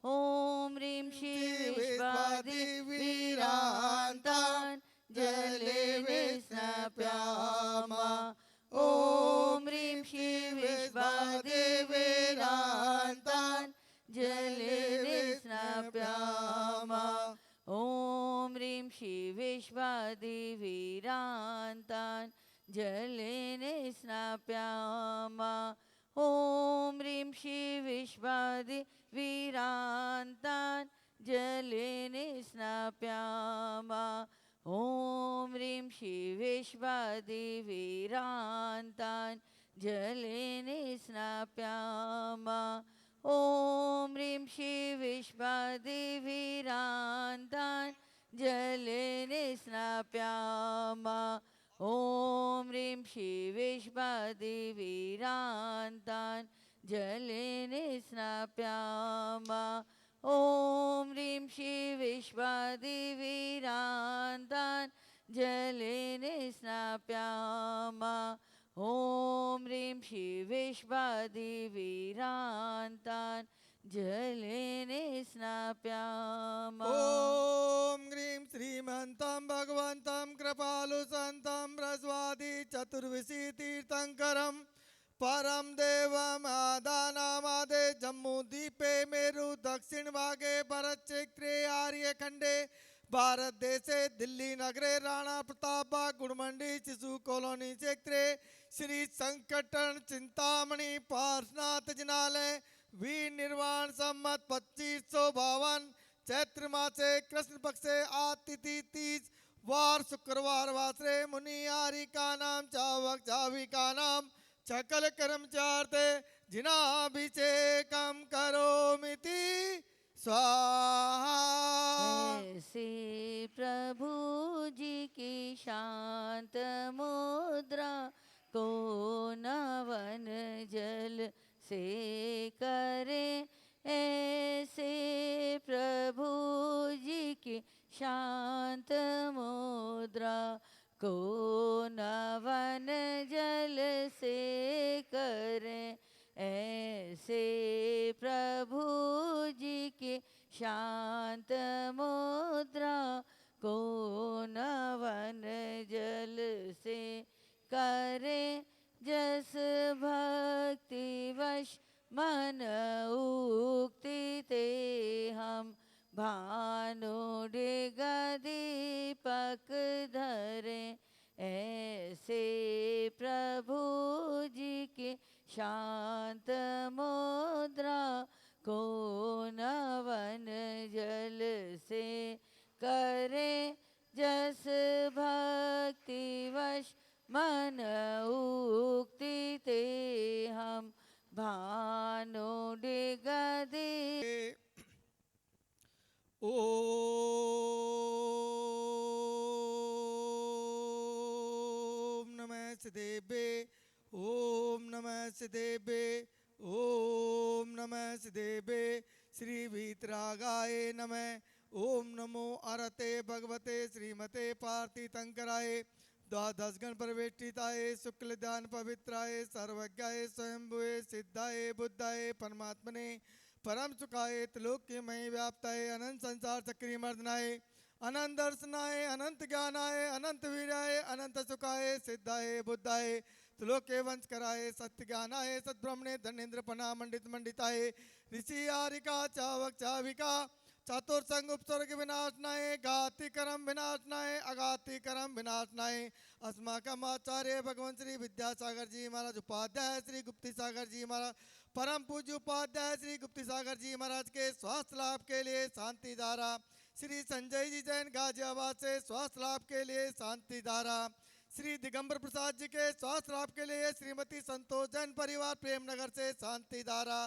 Speaker 10: ओम ह्रीं श्री विश्वादिवीरान्तान् जले विष्णप्यामा। ओम ह्रीं श्री विश्वादिवीरान्तान् जले विष्णप्यामा। ओम ह्रीं श्री विश्वादिवीरान्तान् जले स्नाप्यामा। ओम ह्रीं श्री विश्वादिवीरान्तान् जले स्नाप्यामा। ओम ह्रीं श्री विश्वादिवीरान्तान् जले स्नाप्यामा। ओम ह्रीं श्री विश्वादिवीरान्तान् जलेन स्नाप्यामा ॐ ह्रीं श्री विश्वादिवीरान्तान् जलेन स्नाप्यामा ॐ ह्रीं श्री विश्वादिवीरान्तान् जलेन स्नाप्यामा ॐ ह्रीं श्री विश्वादिवीरान्तान् जलेन स्नाप्यामा
Speaker 11: ॐ ह्रीं श्रीमन्तं भगवन्तं कृपालु संतं रस्वादि चतुर्विशी तीर्थंकरं परम देवम आदानामादे जम्मूद्वीपे मेरु दक्षिण भागे भरत क्षेत्रे आर्यखंडे भारत देशे दिल्ली नगरे राणा प्रताप गुड़मंडी शिशु कॉलोनी क्षेत्रे श्री संकटन चिंतामणि पार्श्वनाथ जिनालय वीर निर्वाण सम्मत 2552 चैत्र मासे कृष्ण पक्षे आतिथि तीज वार शुक्रवार वासरे मुनि आरी का नाम चावक चावी का नाम सकल कर्मचार्थे जिनाभिषेकम करोमिति स्वाहा।
Speaker 10: ऐसे प्रभु जी की शांत मुद्रा को नवन जल से करे ऐसे प्रभु जी की शांत मुद्रा को नवन जल से करें ऐसे प्रभु जी की शांत मुद्रा को नवन जल से करें जस भक्ति वश मन उक्ति ते हम भानु डिग दीपक धरे ऐसे प्रभु जी की शांत मुद्रा को नवन जल से करे जस भक्ति वश मन उक्ति ते हम भानु डिग
Speaker 11: ओम नमः सिद्धेभ्ये ओम नमः सिद्धेभ्ये ओम नमः सिद्धेभ्ये श्री वीतरागाय नमः ओम नमो अरते भगवते श्रीमते पार्थितंकराय द्वादश गण परिवेष्टिताय शुक्ल ध्यान पवित्राय सर्वज्ञाय स्वयंभुवे सिद्धाय बुद्धाय परमात्मने परम सुखाय त्रिलोक्यमय व्याप्ताय अनंत संसार चक्री मर्दनाय अनंत दर्शनाय अनंत ज्ञानाय अनंत वीराय अनंत सुखाय सिद्धाय बुद्धाय त्रिलोक्य वंश कराय सत्य ज्ञानाय सद्ब्रह्मणे धनेन्द्र पना मंडित मंडिताय ऋषि आरिका चावक चाविका चतुर्संग उपसर्ग विनाशनाय घाति कर्म विनाशनाय अघाति कर्म विनाशनाय अस्माकम आचार्य भगवान श्री विद्यासागर जी महाराज उपाध्याय श्री गुप्ती सागर जी महाराज परम पूज्य उपाध्याय श्री गुप्ती सागर जी महाराज के स्वास्थ्य लाभ के लिए शांति धारा श्री संजय जी जैन गाजियाबाद से स्वास्थ्य लाभ के लिए शांति धारा श्री दिगंबर प्रसाद जी के स्वास्थ्य लाभ के लिए श्रीमती संतोष जैन परिवार प्रेमनगर से शांति धारा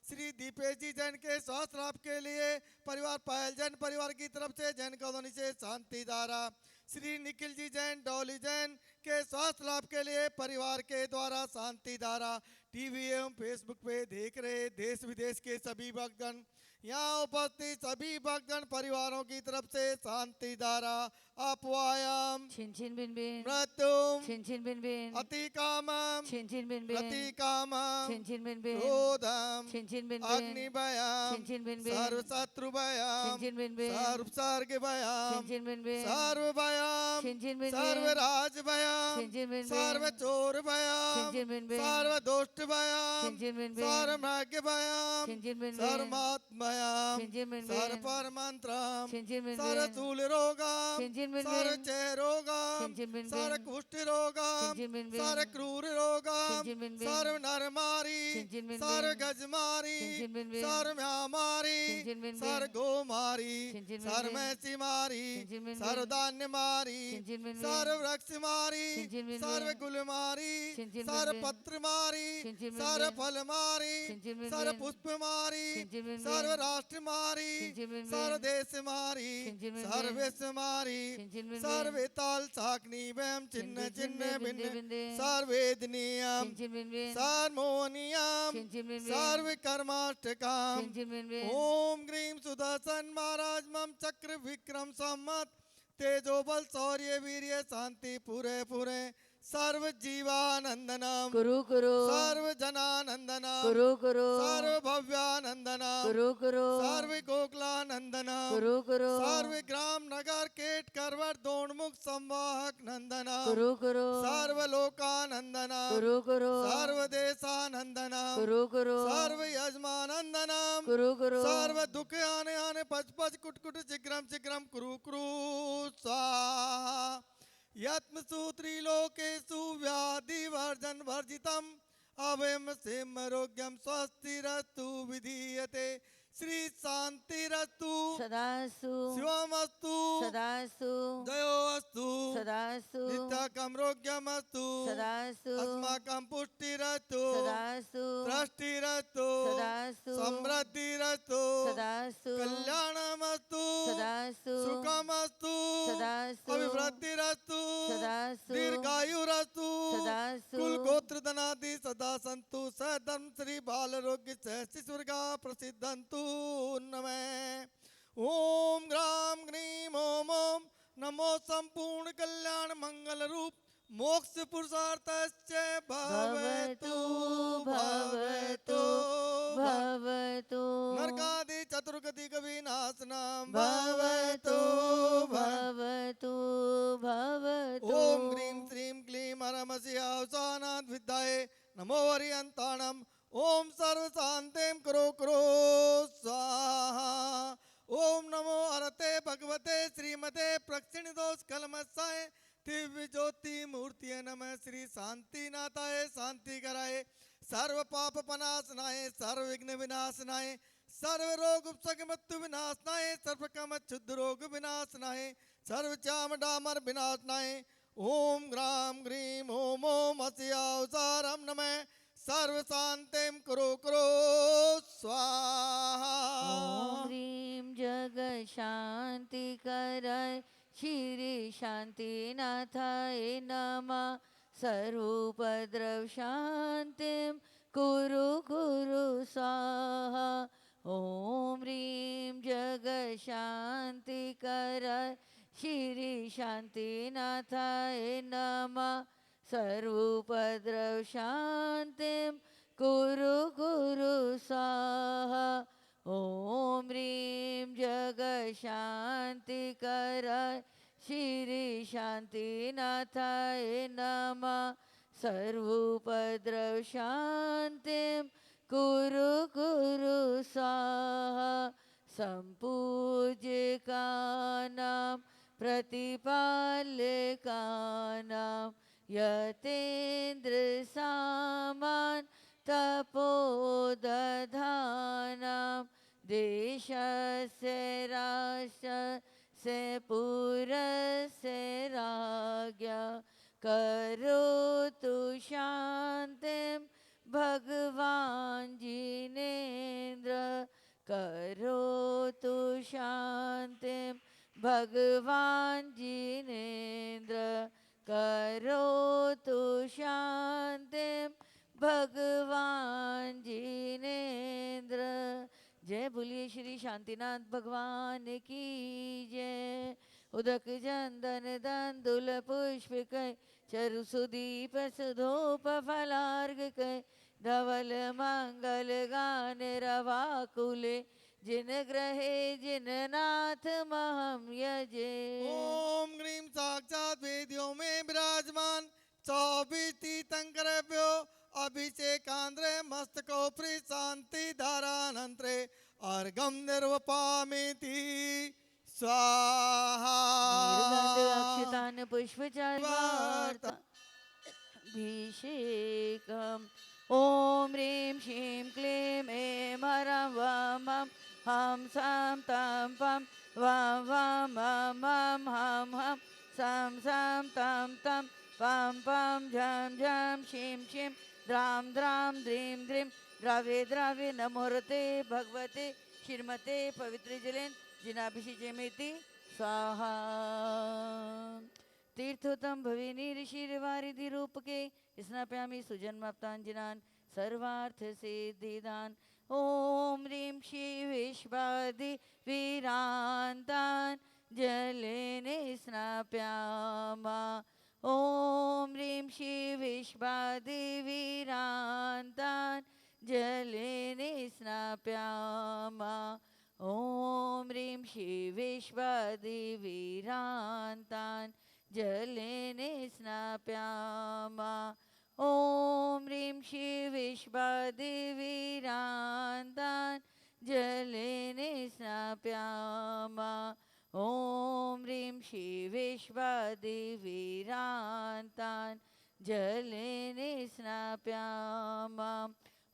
Speaker 11: श्री दीपेश जी जैन के स्वास्थ्य लाभ के लिए परिवार पायल जैन परिवार की तरफ से जैन कॉलोनी से शांति धारा श्री निखिल जी जैन डॉली जैन के स्वास्थ्य लाभ के लिए परिवार के द्वारा शांति धारा टीवी एवं फेसबुक पे देख रहे देश विदेश के सभी भक्तगण यहाँ उपस्थित सभी भक्तगण परिवारों की तरफ से शांति धारा अपवायम
Speaker 10: छिन छिन बिन बिन
Speaker 11: मृत्युम
Speaker 10: छिन छिन बिन बिन
Speaker 11: अति कामम
Speaker 10: छिन छिन बिन बिन
Speaker 11: प्रति कामम
Speaker 10: छिन छिन बिन बिन
Speaker 11: क्रोधम
Speaker 10: छिन छिन बिन बिन
Speaker 11: अग्नि भयम
Speaker 10: छिन छिन बिन बिन
Speaker 11: सर्व शत्रु भयम
Speaker 10: छिन छिन बिन बिन
Speaker 11: सर्व सर्ग भयम
Speaker 10: छिन छिन बिन बिन
Speaker 11: सर्व भयम
Speaker 10: छिन छिन बिन बिन
Speaker 11: सर्व राज भयम
Speaker 10: छिन छिन बिन बिन
Speaker 11: सर्व चोर
Speaker 10: छिन
Speaker 11: भयम
Speaker 10: छिन बिन बिन
Speaker 11: सर्व दुष्ट भयम
Speaker 10: छिन छिन बिन बिन
Speaker 11: सर्व भाग्य भयम
Speaker 10: छिन छिन बिन बिन
Speaker 11: सर्वात्मयम
Speaker 10: छिन छिन बिन बिन
Speaker 11: सर्व परमंत्रम
Speaker 10: छिन छिन बिन
Speaker 11: सर्व
Speaker 10: बिन
Speaker 11: चूल रोगम
Speaker 10: छिन छिन बिन
Speaker 11: सर्व
Speaker 10: बिन
Speaker 11: चय रोगम
Speaker 10: छिन छिन बिन
Speaker 11: सर्व
Speaker 10: बिन
Speaker 11: कुष्ठ रोगम
Speaker 10: छिन छिन बिन बिन
Speaker 11: सर्व क्रूर रोगम
Speaker 10: छिन छिन बिन बिन
Speaker 11: सर्व नरमारी
Speaker 10: छिन छिन बिन
Speaker 11: सर्व
Speaker 10: बिन
Speaker 11: गजमारी
Speaker 10: छिन छिन बिन बिन
Speaker 11: सर्व म्यामारी
Speaker 10: छिन छिन बिन बिन
Speaker 11: सर्व गोमारी
Speaker 10: छिन छिन बिन
Speaker 11: सर्व
Speaker 10: बिन
Speaker 11: मैसी मारी
Speaker 10: छिन छिन बिन बिन
Speaker 11: सर्व धान्य मारी
Speaker 10: छिन छिन बिन बिन
Speaker 11: सर्व वृक्ष मारी
Speaker 10: छिन छिन बिन
Speaker 11: सर्व
Speaker 10: बिन
Speaker 11: गुल मारी
Speaker 10: छिन छिन बिन
Speaker 11: सर्व
Speaker 10: बिन
Speaker 11: पत्र मारी
Speaker 10: छिन छिन बिन
Speaker 11: सर्व
Speaker 10: बिन
Speaker 11: फल मारी
Speaker 10: छिन छिन बिन
Speaker 11: सर्व
Speaker 10: बिन
Speaker 11: पुष्प मारी
Speaker 10: छिन छिन बिन
Speaker 11: सर्व
Speaker 10: बिन
Speaker 11: राष्ट्र मारी
Speaker 10: छिंचिन
Speaker 11: सर्व देश मारी
Speaker 10: छिंचिन
Speaker 11: सर्व विश्व मारी
Speaker 10: छिंचिन
Speaker 11: सर्वे ताल साकनी वयम चिन्ह चिन्ह
Speaker 10: बिंदे
Speaker 11: भिन्न सर्वेदनीयम
Speaker 10: छिंचिन
Speaker 11: सर्वोनियम
Speaker 10: छिंचिन
Speaker 11: सर्व कर्माष्टकम
Speaker 10: छिंचिन
Speaker 11: ओम ग्रीम सुदर्शन महाराज मम चक्र विक्रम सम्मत तेजो बल शौर्य वीर्य शांति पूरे पूरे सर्व जीवानंदनम
Speaker 10: कुरु कुरु
Speaker 11: सर्व जनानंदनम
Speaker 10: कुरु कुरु
Speaker 11: सर्व भव्यानंदनम
Speaker 10: कुरु कुरु
Speaker 11: सर्व गोकुलानंदनम
Speaker 10: कुरु कुरु
Speaker 11: सर्व ग्राम नगर केट करवर दोणमुख संवाहक नंदनम
Speaker 10: कुरु कुरु
Speaker 11: सर्व लोकानंदनम
Speaker 10: कुरु कुरु
Speaker 11: सर्व देशानंदनम
Speaker 10: कुरु कुरु
Speaker 11: सर्व यजमानंदनम
Speaker 10: कुरु कुरु
Speaker 11: सर्व दुख आने आने पच पच कुट कुट शीघ्रम शीघ्रम कुरु कुरु स्वाहा यत्मसु त्रिलोकेषु व्याधि वर्जन वर्जितम अभयम सिंहरोग्यम स्वस्तिरस्तु विधीयते श्री शांतिरस्तु
Speaker 10: सदासु
Speaker 11: शिवमस्तु
Speaker 10: सदासु
Speaker 11: जयोस्तु
Speaker 10: सदासु
Speaker 11: नित्यकम रोग्यमस्तु
Speaker 10: सदासु
Speaker 11: अस्माकं पुष्टिरस्तु
Speaker 10: सदासु
Speaker 11: दृष्टिरस्तु
Speaker 10: सदासु
Speaker 11: समृद्धिरस्तु
Speaker 10: सदासु
Speaker 11: कल्याणमस्तु
Speaker 10: सदासु
Speaker 11: सुखमस्तु
Speaker 10: सदासु
Speaker 11: अभिवृद्धिरस्तु
Speaker 10: सदासु
Speaker 11: दीर्घायुरस्तु
Speaker 10: सदासु
Speaker 11: कुल गोत्र धनादि सदा संतु सधर्म श्री बाल रोग्य शिशुर्गा प्रसिद्धंतु नमः ओम ग्राम ग्रीम ओम ओम नमो संपूर्ण कल्याण मंगल रूप मोक्ष पुरुषार्थस्य भवतु भवतु
Speaker 10: भवतु
Speaker 11: नरकादि चतुर्गतिक विनाशनम भवतु
Speaker 10: भवतु भवतु
Speaker 11: ओम ग्रीम श्रीम क्लीम हरमसियावसानात् विद्याये नमो हरियंताणम ओम सर्व शांतिम करो करो स्वाहा ओम नमो हरते भगवते श्रीमते प्रक्षिण दोष कलमसाय दिव्य ज्योति मूर्ति नमः श्री शांतिनाथाय शांति कराए सर्व पाप पनाशनाय सर्व विघ्न विनाशनाय सर्व रोग उपसग मृत्यु विनाशनाय सर्व कम क्षुद्ध रोग विनाशनाय सर्व चाम डामर विनाशनाय ओम ग्राम ग्रीम ओम ओम हसियावसारम नमः सर्व शांतिम करो करो स्वाहा
Speaker 10: ओम ह्रीं जग शांति कराय श्री शांतिनाथाय नमः सर्वोपद्रव शांतिम कुरु कुरु स्वाहा ओम ह्रीं जग शांति कराय श्री शांतिनाथाय नमः सर्वोपद्रव शांतिम कुरु कुरु स्वाहा ओम ह्रीं जग शांति कराय श्री शांतिनाथाय नमः सर्वोपद्रव शांतिम कुरु कुरु स्वाहा संपूज्यकानां प्रतिपाल्यकानां यतेन्द्र सामान तपोदधानां देशस्य राष्ट्रस्य पुरस्य राज्ञा करोतु शान्तिं भगवान् जिनेन्द्र करोतु शान्तिं भगवान् जिनेन्द्र करोतु शान्तिं भगवान् जिनेन्द्र। जय बोलिए श्री शांतिनाथ भगवान की जय। उदक चंदन दंदुल पुष्प कै चरु सुदीप सुधूप फलार्घ कै धवल मंगल गान रवाकुले जिन ग्रहे जिन नाथ महम यजे।
Speaker 11: ओम ग्रीम साक्षात वेदियों में विराजमान 24 तीर्थंकरभ्यो अभिषेकांध्रे मस्तकोपरि शांति धारानंत्रे अर्घम निर्वपामिति स्वाहा।
Speaker 10: अक्षतान पुष्पचार्याभिषेकम ओम ह्रीं श्रीं क्लीं ऐं हरं वं हम सं तं पं वं वं मं मं हं हं सं सं तं तं पं पं झं झं शिं शिं द्रां द्रां द्रीं द्रीं द्रवे द्रवे नमोरते भगवते श्रीमते पवित्र जलेन जिनाभिषेचेमेति स्वाहा। तीर्थोतम भविनी ऋषिर्वारिधि रूपके स्नाप्यामि सुजन्माप्तांजनान् सर्वार्थ सिद्धिदान्। ओम ह्रीं श्री विश्वादि वीरान्तान् जलेन स्नाप्यामा। ओम ह्रीं श्री विश्वादि वीरान्तान् जलेन स्नाप्यामा। ओम ह्रीं श्री विश्वादि वीरान्तान् जलेन स्नाप्यामा। ओम ह्रीं श्री विश्वादि वीरान्तान् जलेन स्नाप्यामा। ओम ह्रीं श्री विश्वादि वीरान्तान् जलेन स्नाप्यामा।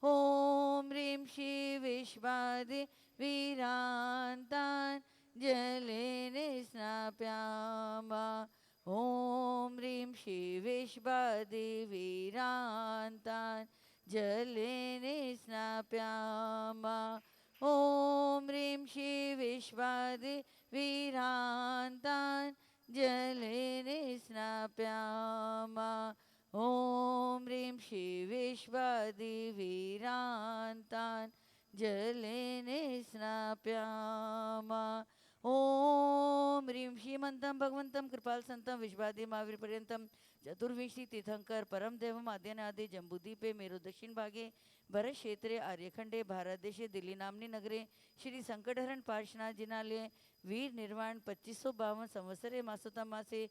Speaker 10: ओम ह्रीं श्री विश्वादि वीरान्तान् जलेन स्नाप्यामा। ओम ह्रीं श्री विश्वादि वीरान्तान् जलेन स्नाप्यामा। ओम ह्रीं श्री विश्वादि वीरान्तान् जलेन स्नाप्यामा। ओम ह्रीं श्री विश्वादि वीरान्तान् जलेन स्नाप्यामा। ओम ह्रीं श्रीमन्तं भगवन्तं कृपाल संतं विश्वादि महावीर पर्यंतं चतुर्विंशी तीर्थंकर परम देवम आद्यनादि जम्बूद्वीपे मेरु दक्षिण भागे भरत क्षेत्रे आर्यखंडे भारत देशे दिल्ली नामनी नगरे श्री संकटहरण पार्श्वनाथ जिनालय वीर निर्वाण 2552 संवत्सरे मासोत्तम मासे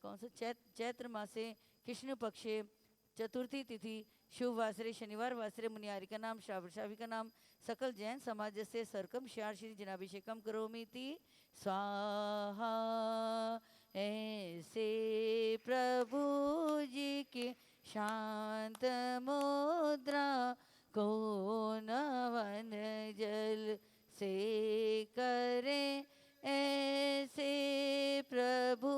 Speaker 10: कौन सा चैत्र मासे कृष्ण पक्षे चतुर्थी तिथि शुभ वासरे शनिवार वासरे मुनियारी का नाम श्रावशावी का नाम सकल जैन समाज से सरकम श्यार श्री जनाभिषेकम करोमीति स्वाहा। ऐसे प्रभु जी की शांत मुद्रा को नवन जल से करें। ऐसे प्रभु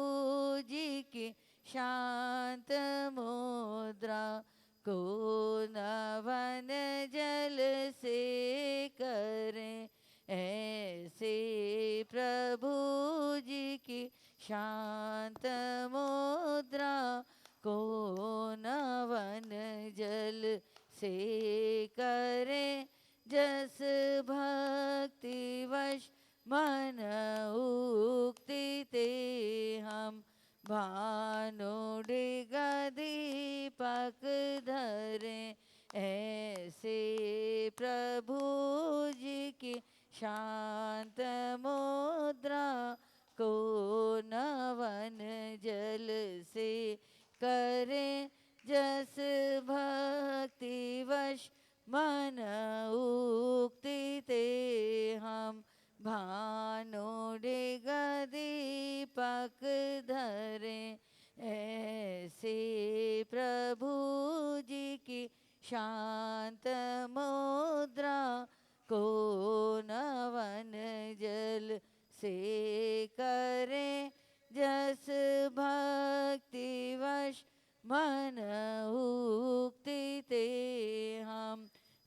Speaker 10: जी की शांत मुद्रा को नवन जल से करें। ऐसे प्रभु जी की शांत मुद्रा को नवन जल से करें। जस भक्ति वश मन उक्ति ते हम भानुडिगा दीपक धरें। ऐसे प्रभु जी की शांत मुद्रा को नवन जल से करें। जस भक्ति वश मन उक्ति ते हम भानुडिगा दीपक धरें। ऐसे प्रभु जी की शांत मुद्रा को नवन जल से करें। जस भक्ति वश मन उक्ति ते हम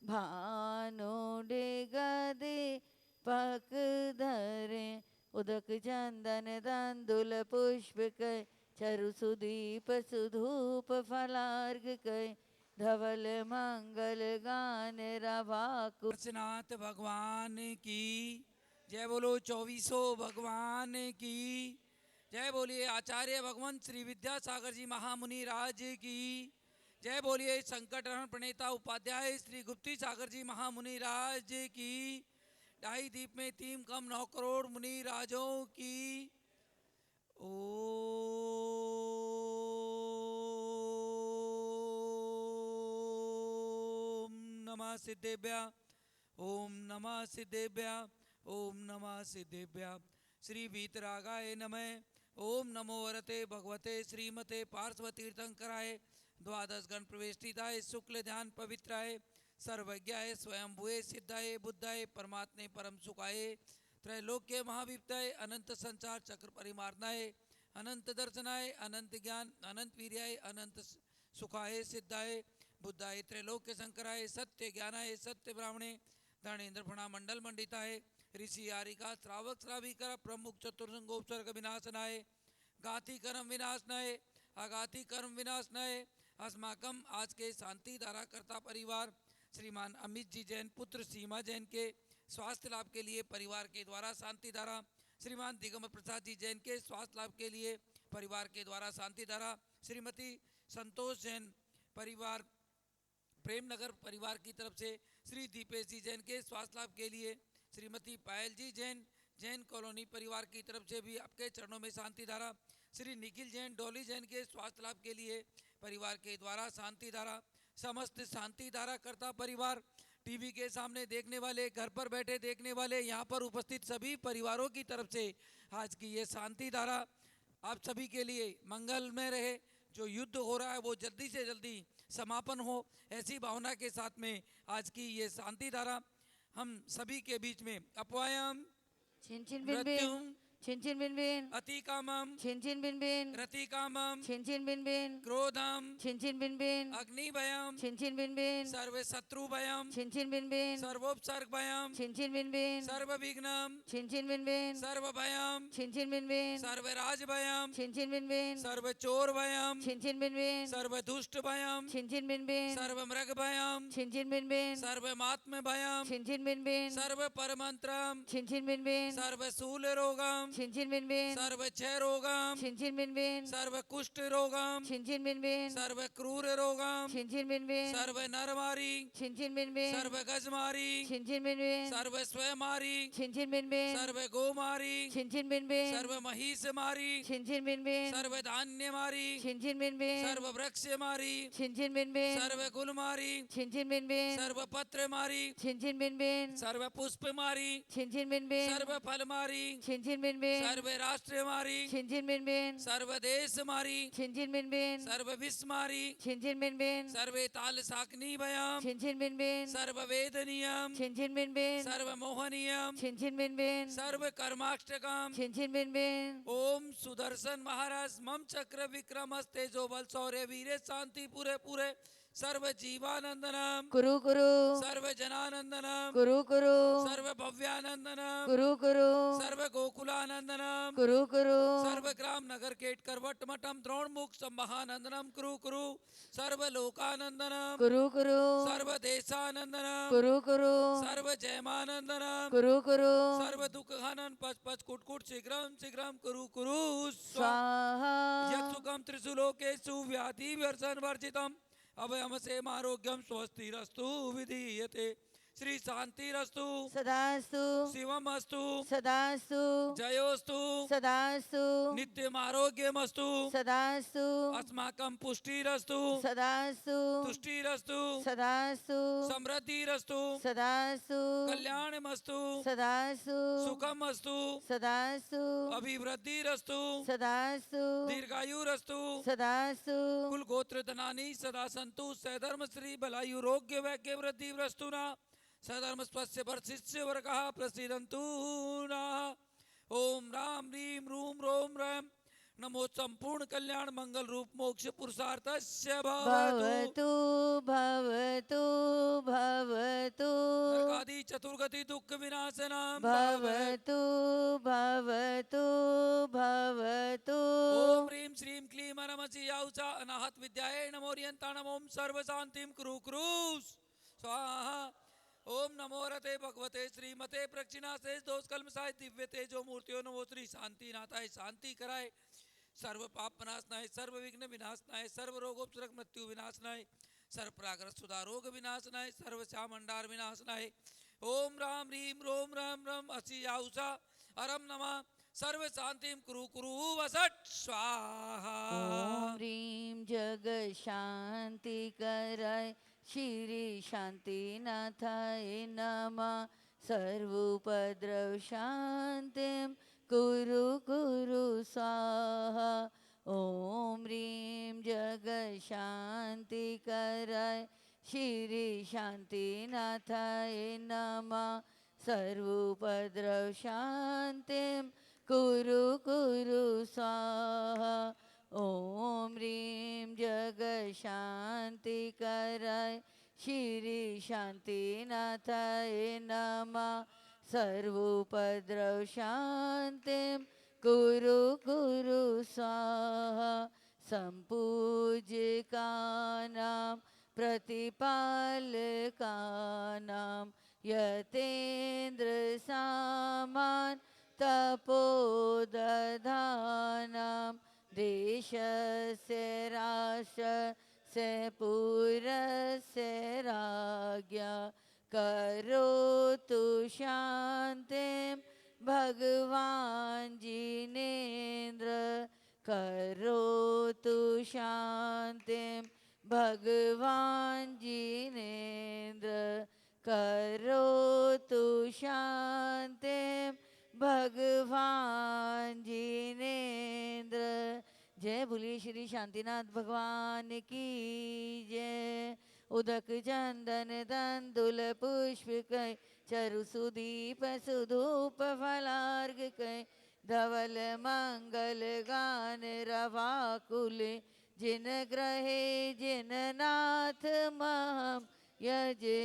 Speaker 10: भानुडिगा दीपक धरें। उदक चंदन तंदुल पुष्प कय चरु सुदीप सुधूप फलार्घ कय धवल मंगल गान रवाकु।
Speaker 12: नाथ भगवान की जय बोलो। 2400 भगवान की जय बोलिए। आचार्य भगवंत श्री विद्यासागर जी महामुनि राज की जय बोलिए। संकटहरण प्रणेता उपाध्याय श्री गुप्ती सागर जी महामुनि राज की। ढाई दीप में 3 कम 9 करोड़ मुनि राजों की। ओम नमः सिद्धेभ्य। ओम नमः सिद्धेभ्य। ओम नमः सिद्धेभ्य। श्री वीतरागाय नमः। ओम नमो वरते भगवते श्रीमते पार्श्व तीर्थंकराय द्वादश गण प्रवेष्टिताय शुक्ल ध्यान पवित्राय सर्वज्ञाय स्वयंभुए सिद्धाय बुद्धाय परमात्मे परम सुखाय त्रैलोक्य महाविप्ताय अनंत संचार चक्र परिमार्नाय अनंत दर्शनाय अनंत ज्ञान अनंत वीर्याय अनंत सुखाय सिद्धाय बुद्धाय त्रैलोक्य शंकराय सत्य ज्ञानाय सत्य ब्राह्मणे धनेन्द्र फणा मंडल मंडिताय ऋषि आरिका श्रावक श्राविकर प्रमुख चतुर्संगोपसर्ग विनाशनाय गाति कर्म विनाशनाय अगाति कर्म विनाशनाय अस्माकम आज के शांति धारा कर्ता परिवार श्रीमान अमित जी जैन पुत्र सीमा जैन के स्वास्थ्य लाभ के लिए परिवार के द्वारा शांति धारा, श्रीमान दिगंबर प्रसाद जी जैन के स्वास्थ्य लाभ के लिए परिवार के द्वारा शांति धारा, श्रीमती संतोष जैन परिवार प्रेमनगर परिवार की तरफ से श्री दीपेश जी जैन के स्वास्थ्य लाभ के लिए, श्रीमती पायल जी जैन जैन कॉलोनी परिवार की तरफ से भी आपके चरणों में शांति धारा, श्री निखिल जैन डोली जैन के स्वास्थ्य लाभ के लिए परिवार के द्वारा शांति धारा, समस्त शांति धारा करता परिवार, टीवी के सामने देखने वाले, घर पर बैठे देखने वाले, यहाँ पर उपस्थित सभी परिवारों की तरफ से आज की ये शांति धारा आप सभी के लिए मंगल में रहे। जो युद्ध हो रहा है वो जल्दी से जल्दी समापन हो, ऐसी भावना के साथ में आज की ये शांति धारा हम सभी के बीच में अपवायम
Speaker 10: छिन छिन बिन बिन छिन छिन बिन बिन
Speaker 12: अति कामम
Speaker 10: छिन छिन बिन बिन
Speaker 12: रति कामम
Speaker 10: छिन छिन बिन बिन
Speaker 12: क्रोधम
Speaker 10: छिन छिन बिन बिन
Speaker 12: अग्नि भयम
Speaker 10: छिन छिन बिन बिन
Speaker 12: सर्व शत्रु भयम
Speaker 10: छिन छिन बिन बिन
Speaker 12: सर्वोपसर्ग भयम
Speaker 10: छिन छिन बिन बिन
Speaker 12: सर्व विघ्नम
Speaker 10: छिन छिन बिन बिन
Speaker 12: सर्व भयम
Speaker 10: छिन छिन बिन बिन
Speaker 12: सर्व राज भयम
Speaker 10: छिन छिन बिन बिन
Speaker 12: सर्व चोर भयम
Speaker 10: छिन छिन बिन बिन
Speaker 12: सर्व दुष्ट भयम
Speaker 10: छिन छिन बिन बिन
Speaker 12: सर्व मृग भयम
Speaker 10: छिन छिन बिन बिन
Speaker 12: सर्व मात्म भयम
Speaker 10: छिन छिन बिन बिन
Speaker 12: सर्व परमंत्रम
Speaker 10: छिन छिन बिन बिन
Speaker 12: सर्व शूल रोगम
Speaker 10: छिन छिन बिन बिन
Speaker 12: सर्व क्षय रोगम
Speaker 10: छिन छिन बिन बिन
Speaker 12: सर्व कुष्ठ रोगम
Speaker 10: छिन छिन बिन बिन
Speaker 12: सर्व क्रूर रोगम
Speaker 10: छिन छिन बिन बिन
Speaker 12: सर्व नरमारी
Speaker 10: छिन छिन बिन बिन
Speaker 12: सर्व गजमारी
Speaker 10: छिन छिन बिन बिन
Speaker 12: सर्व स्वयमारी
Speaker 10: छिन छिन बिन बिन
Speaker 12: सर्व गोमारी
Speaker 10: छिन छिन बिन बिन
Speaker 12: सर्व महिष मारी
Speaker 10: छिन छिन बिन बिन
Speaker 12: सर्व धान्य मारी
Speaker 10: छिन छिन बिन बिन
Speaker 12: सर्व वृक्ष मारी
Speaker 10: छिन छिन बिन बिन
Speaker 12: सर्व गुल मारी
Speaker 10: छिन छिन बिन बिन
Speaker 12: सर्व पत्र मारी
Speaker 10: छिन छिन बिन बिन
Speaker 12: सर्व पुष्प मारी
Speaker 10: छिन छिन बिन बिन
Speaker 12: सर्व फल मारी
Speaker 10: छिन छिन बिन बिन
Speaker 12: सर्व राष्ट्र मारी
Speaker 10: छिन छिन बिन बिन
Speaker 12: सर्व देश मारी
Speaker 10: छिन छिन बिन बिन
Speaker 12: सर्व विश्व मारी
Speaker 10: छिन छिन बिन बिन
Speaker 12: सर्वे ताल साकनी भयम
Speaker 10: छिन छिन बिन बिन
Speaker 12: सर्व वेद नियम
Speaker 10: छिन छिन बिन बिन
Speaker 12: सर्व मोहनियम
Speaker 10: छिन छिन बिन बिन
Speaker 12: सर्व कर्माष्टकम
Speaker 10: छिन छिन बिन बिन
Speaker 12: ओम सुदर्शन महाराज मम चक्र विक्रम तेजो बल शौर्य वीरे शांति पूरे पूरे सर्व जीवानंदनम
Speaker 10: कुरु कुरु
Speaker 12: सर्व जनानंदनम
Speaker 10: कुरु कुरु
Speaker 12: सर्व भव्यानंदनम
Speaker 10: कुरु कुरु
Speaker 12: सर्व गोकुलानंदनम
Speaker 10: कुरु कुरु
Speaker 12: सर्व ग्राम नगर केट करवट मठम द्रोण मुख संबहानंदनम कुरु कुरु सर्व लोकानंदनम
Speaker 10: कुरु कुरु
Speaker 12: सर्व देशानंदनम
Speaker 10: कुरु कुरु
Speaker 12: सर्व जयमानंदनम
Speaker 10: कुरु कुरु
Speaker 12: सर्व दुख हनन पच पच कुट कुट शीघ्रम शीघ्रम कुरु कुरु
Speaker 10: स्वाहा
Speaker 12: यत् सुखम त्रिशूलोकेषु व्याधि वर्षन वर्जितम अभयम से आरोग्यम स्वस्तिरस्तु विधीयते श्री शांतिरस्तु
Speaker 10: सदास्तु
Speaker 12: शिवमस्तु
Speaker 10: सदास्तु
Speaker 12: जयोस्तु
Speaker 10: सदास्तु
Speaker 12: नित्यम आरोग्यमस्तु
Speaker 10: सदास्तु
Speaker 12: अस्माकं पुष्टिरस्तु
Speaker 10: सदास्तु
Speaker 12: तुष्टिरस्तु
Speaker 10: सदास्तु
Speaker 12: समृद्धिरस्तु
Speaker 10: सदास्तु
Speaker 12: कल्याणमस्तु
Speaker 10: सदास्तु
Speaker 12: सुखमस्तु
Speaker 10: सदास्तु
Speaker 12: अभिवृद्धिरस्तु
Speaker 10: सदास्तु
Speaker 12: दीर्घायुरस्तु
Speaker 10: सदास्तु
Speaker 12: कुल गोत्र धनानि सदा सन्तु सधर्म श्री बलायुरोग्य वैक्य वृद्धि वस्तु न सधर्म स्वस्य वर्षिष्य वर्गः प्रसीदन्तु नः। ओम राम रीम रूम रोम रैम नमो संपूर्ण कल्याण मंगल रूप मोक्ष पुरुषार्थस्य भवतु
Speaker 10: भवतु भवतु
Speaker 12: नरकादि चतुर्गति दुख विनाशनम
Speaker 10: भवतु भवतु भवतु
Speaker 12: ओम ह्रीं श्रीं क्लीं नमसि याउचा अनाहत विद्याये नमोरियंताणम ओम सर्व शांतिं कुरु कुरु स्वाहा। ओम नमो रते भगवते श्रीमते प्रक्षिणा से दोष कल्मसाय दिव्य तेजो मूर्तियों नमो श्री शांति नाथाय शांति कराए सर्व पाप विनाशनाय सर्व विघ्न विनाशनाय सर्व रोगोपसर्ग मृत्यु विनाशनाय सर्व प्राग्रस्त सुधा रोग विनाशनाय सर्व श्यामंडार विनाशनाय ओम राम ह्रीं रोम राम रम असि याउषा अरम नमः सर्व शांतिं कुरु कुरु वसट स्वाहा।
Speaker 10: ओम ह्रीं जग शांति कराय श्री शांतिनाथाय नमः सर्वोपद्रव शांतिं कुरु कुरु स्वाहा। ओम ह्रीं जग शांति कराय श्री शांतिनाथाय नमः सर्वोपद्रव शांतिं कुरु कुरु स्वाहा। ओम ह्रीं जग शांति कराय श्री शांतिनाथाय नमः सर्वोपद्रव शांतिं कुरु कुरु स्वाहा संपूज्यकानां प्रतिपालकानां यतेन्द्र सामान तपोदधानां देशस्य राष्ट्रस्य पुरस्य राज्ञा करोतु शान्तिं भगवान् जिनेन्द्र करोतु शान्तिं भगवान् जिनेन्द्र करोतु शान्तिं भगवान् जिनेन्द्र। जय बोलिए श्री शांतिनाथ भगवान की जय। उदक चंदन तंदुल पुष्प कै चरु सुदीप सुधूप फलार्घ कै धवल मंगल गान रवाकुल जिन ग्रहे जिन नाथ महम यजे।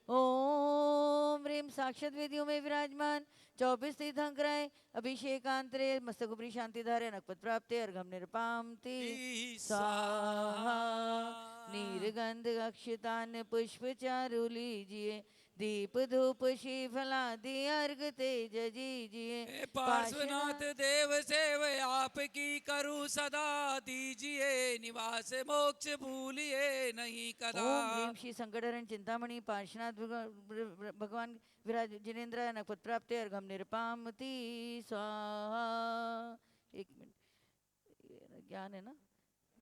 Speaker 10: ओम ह्रीम साक्षात वेदियों में विराजमान 24 तीर्थंकराय अभिषेकांतरे मस्तक उपरी शांतिधारे नकपत प्राप्ते अर्घम निरपामति स्वाहा। नीरगंध अक्षतान पुष्प चारु लीजिए दीप धूप श्रीफलादि अर्घ तेज दीजिए।
Speaker 12: पार्श्वनाथ देव सेव आपकी करूं सदा दीजिए निवास मोक्ष भूलिए नहीं कदा।
Speaker 10: ओम ह्रीम श्री संकटहरण चिंतामणि पार्श्वनाथ भगवान विराज जिनेन्द्र नकपत प्राप्ते अर्घम निरपामति स्वाहा। एक मिनट ज्ञान है ना।